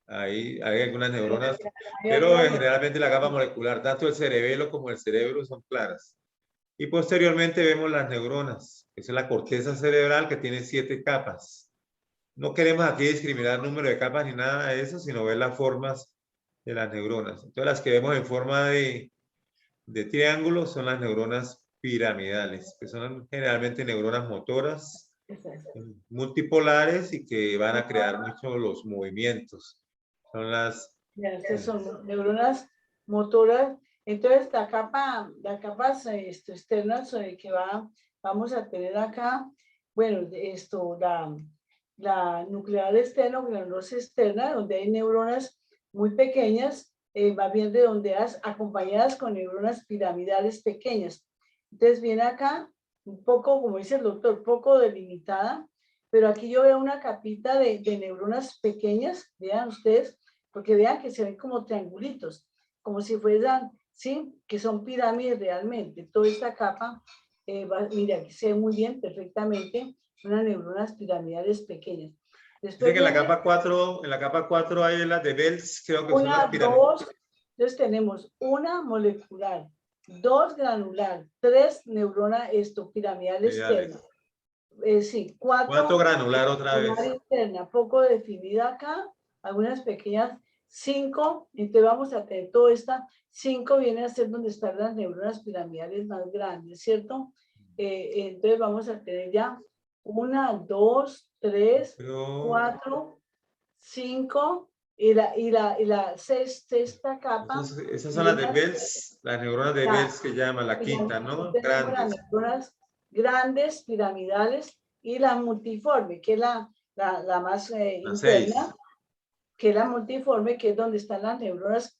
Hay algunas neuronas, pero generalmente la capa molecular, tanto el cerebelo como el cerebro son claras. Y posteriormente vemos las neuronas. Esa es la corteza cerebral que tiene 7 capas. No queremos aquí discriminar número de capas ni nada de eso, sino ver las formas de las neuronas. Entonces las que vemos en forma de triángulo son las neuronas piramidales, que son generalmente neuronas motoras multipolares y que van a crear mucho los movimientos. Son las... son neuronas motoras. Entonces las capas externas que vamos a tener acá, bueno, la nuclear externa, granulosa externa, donde hay neuronas muy pequeñas, más bien redondeadas, acompañadas con neuronas piramidales pequeñas. Entonces viene acá un poco, como dice el doctor, poco delimitada, pero aquí yo veo una capita de neuronas pequeñas, vean ustedes, porque vean que se ven como triangulitos, como si fueran, ¿sí? Que son pirámides realmente. Toda esta capa, mira, aquí se ve muy bien, perfectamente, unas neuronas piramidales pequeñas. Dice que en la capa 4 hay las de Bells, creo que son las Una, pirámides. dos, entonces tenemos una molecular, 2 granular, 3 neuronas piramidal externa. Sí, 4 granular otra vez. Externa, poco definida acá, algunas pequeñas, 5, entonces vamos a tener toda esta, 5 viene a ser donde están las neuronas piramidales más grandes, ¿cierto? Entonces vamos a tener ya 1, 2, 3, 4, 5, y la sexta capa. Entonces, esas son las de Bells, las neuronas de Bells que llaman la quinta, ¿no? Tenemos las neuronas grandes, piramidales, y la multiforme, que es la más interna, que es la multiforme, que es donde están las neuronas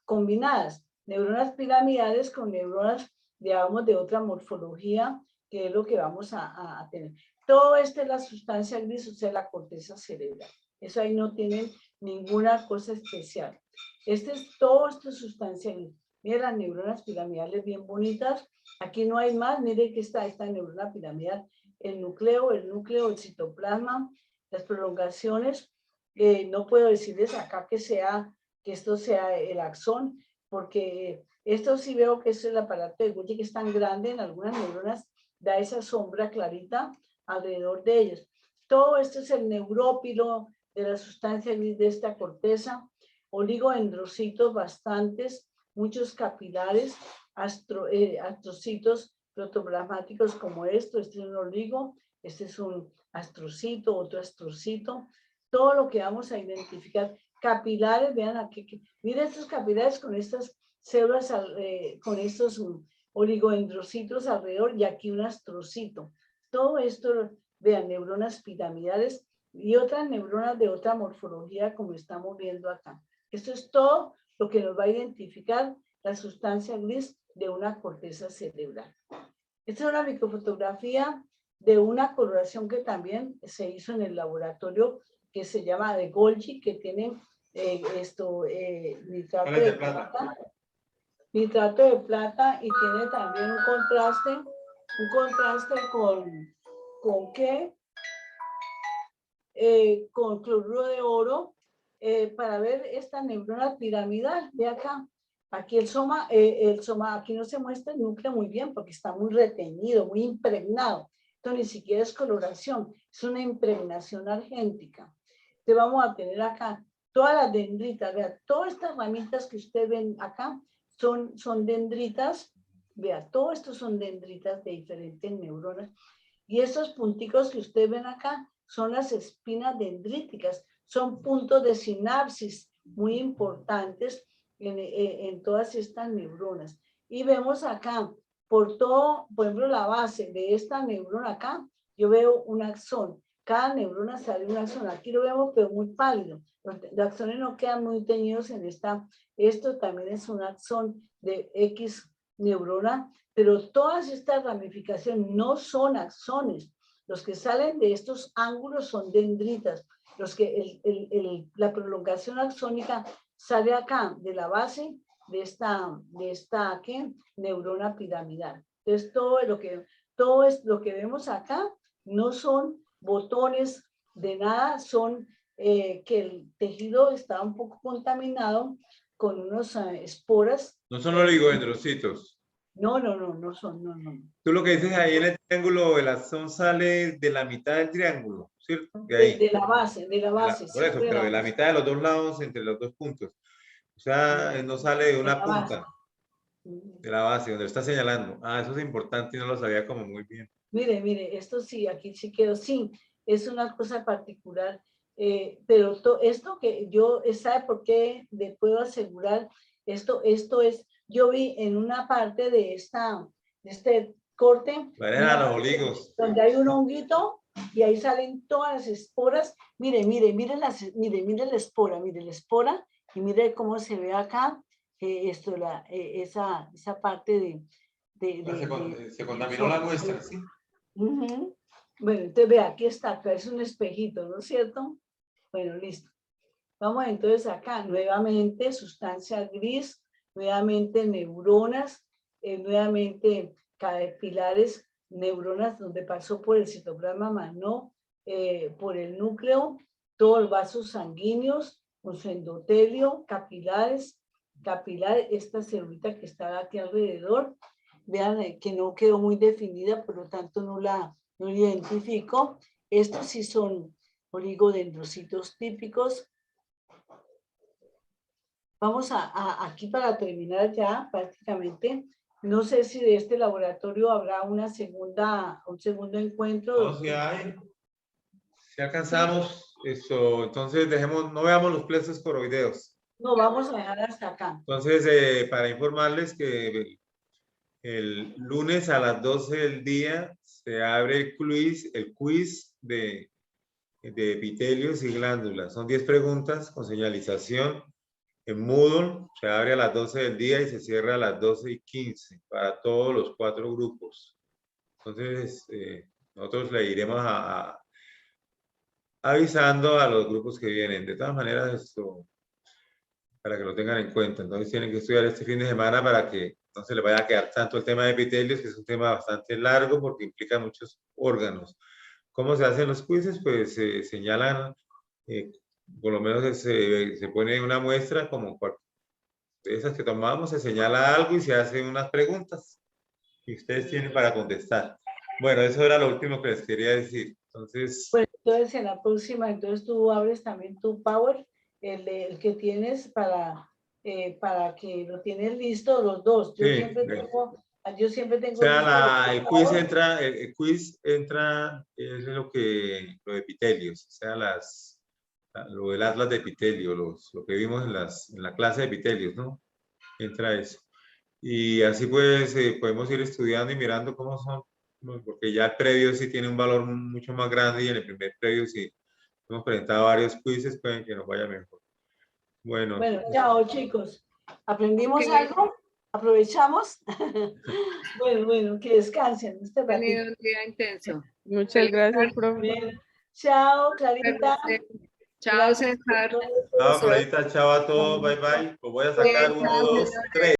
combinadas, neuronas piramidales con neuronas, digamos, de otra morfología, que es lo que vamos a tener. Todo esto es la sustancia gris, o sea, la corteza cerebral. Eso ahí no tienen ninguna cosa especial. Todo esto es sustancia gris. Miren las neuronas piramidales bien bonitas. Aquí no hay más. Miren que está esta neurona piramidal. El núcleo, el citoplasma, las prolongaciones. No puedo decirles acá que esto sea el axón, porque esto sí veo que es el aparato de Golgi, que es tan grande en algunas neuronas, da esa sombra clarita alrededor de ellos. Todo esto es el neurópilo de la sustancia gris de esta corteza, oligodendrocitos bastantes, muchos capilares, astrocitos protoplasmáticos como este es un oligo, este es un astrocito, otro astrocito, todo lo que vamos a identificar. Capilares, vean aquí, miren estos capilares con estas células, con estos oligodendrocitos alrededor, y aquí un astrocito. Todo esto, vean, neuronas piramidales y otras neuronas de otra morfología como estamos viendo acá. Esto es todo lo que nos va a identificar la sustancia gris de una corteza cerebral. Esta es una microfotografía de una coloración que también se hizo en el laboratorio que se llama de Golgi, que tiene nitrato de plata. Nitrato de plata, y tiene también un contraste ¿con qué? Con cloruro de oro, para ver esta neurona piramidal. Ve acá, aquí el soma, aquí no se muestra el núcleo muy bien porque está muy retenido, muy impregnado. Entonces ni siquiera es coloración, es una impregnación argéntica. Entonces vamos a tener acá todas las dendritas. Vea, todas estas ramitas que ustedes ven acá son dendritas. Vea, todo esto son dendritas de diferentes neuronas. Y estos punticos que ustedes ven acá son las espinas dendríticas, son puntos de sinapsis muy importantes en todas estas neuronas. Y vemos acá, por ejemplo, la base de esta neurona acá, yo veo un axón. Cada neurona sale un axón. Aquí lo vemos, pero muy pálido. Los axones no quedan muy teñidos en esta. Esto también es un axón de X neurona, pero todas estas ramificaciones no son axones. Los que salen de estos ángulos son dendritas. La prolongación axónica sale acá, de la base de esta ¿qué? Neurona piramidal. Entonces, todo lo que vemos acá no son botones de nada, son que el tejido está un poco contaminado con unos esporas. No son oligodendrocitos. No son, no. Tú lo que dices ahí en el triángulo, el axón sale de la mitad del triángulo, ¿cierto? De la base. Por eso, pero de la mitad de los dos lados, entre los dos puntos. O sea, no sale de una punta, de la base, donde está señalando. Ah, eso es importante y no lo sabía como muy bien. Mire, esto sí, aquí sí quedó, sí, es una cosa particular, pero esto que yo, ¿sabe por qué le puedo asegurar? Esto es, yo vi en una parte de este corte, Los oligos. donde hay un honguito y ahí salen todas las esporas. Mire la espora, Y mire cómo se ve acá, esa parte Se contaminó la muestra, ¿sí? Ujú. Bueno, entonces vea, aquí está, acá es un espejito, ¿no es cierto? Bueno, listo. Vamos entonces acá, nuevamente sustancia gris, nuevamente neuronas, nuevamente capilares, neuronas donde pasó por el citoplasma más no por el núcleo, todos los vasos sanguíneos, con su endotelio, capilares, esta celulita que está aquí alrededor, vean que no quedó muy definida, por lo tanto no la identifico. Estos sí son oligodendrocitos típicos. Vamos aquí para terminar ya prácticamente. No sé si de este laboratorio habrá un segundo encuentro. No, si hay. Si alcanzamos eso, entonces no veamos los plexos coroideos. No, vamos a dejar hasta acá. Entonces, para informarles que el lunes a las 12 del día se abre el quiz de epitelios y glándulas. Son 10 preguntas con señalización en Moodle. Se abre a las 12 del día y se cierra a las 12:15 para todos los 4 grupos. Entonces, nosotros le iremos avisando a los grupos que vienen. De todas maneras, esto, para que lo tengan en cuenta. Entonces tienen que estudiar este fin de semana para que no se les vaya a quedar tanto el tema de epitelios, que es un tema bastante largo porque implica muchos órganos. ¿Cómo se hacen los quizzes? Pues se señalan, por lo menos se pone una muestra como de esas que tomamos, se señala algo y se hacen unas preguntas que ustedes tienen para contestar. Bueno, eso era lo último que les quería decir. Entonces, pues entonces en la próxima, entonces tú abres también tu Power, el que tienes para que lo tienes listo los dos. Yo siempre tengo o sea, listo el quiz entra, es lo de epitelios, o sea, lo del atlas de epitelio, lo que vimos en la clase de epitelios, ¿no? Entra eso. Y así pues podemos ir estudiando y mirando cómo son, ¿no? Porque ya el previo sí tiene un valor mucho más grande y en el primer previo sí hemos presentado varios quizzes, pueden que nos vaya mejor. Bueno, chao chicos. ¿Aprendimos algo? ¿Aprovechamos? bueno, que descansen. Tenido un día intenso. Muchas gracias, profe. Chao, Clarita. Chao, César. chao, Clarita, chao a todos, bye bye. Pues voy a sacar 1, 2, 3.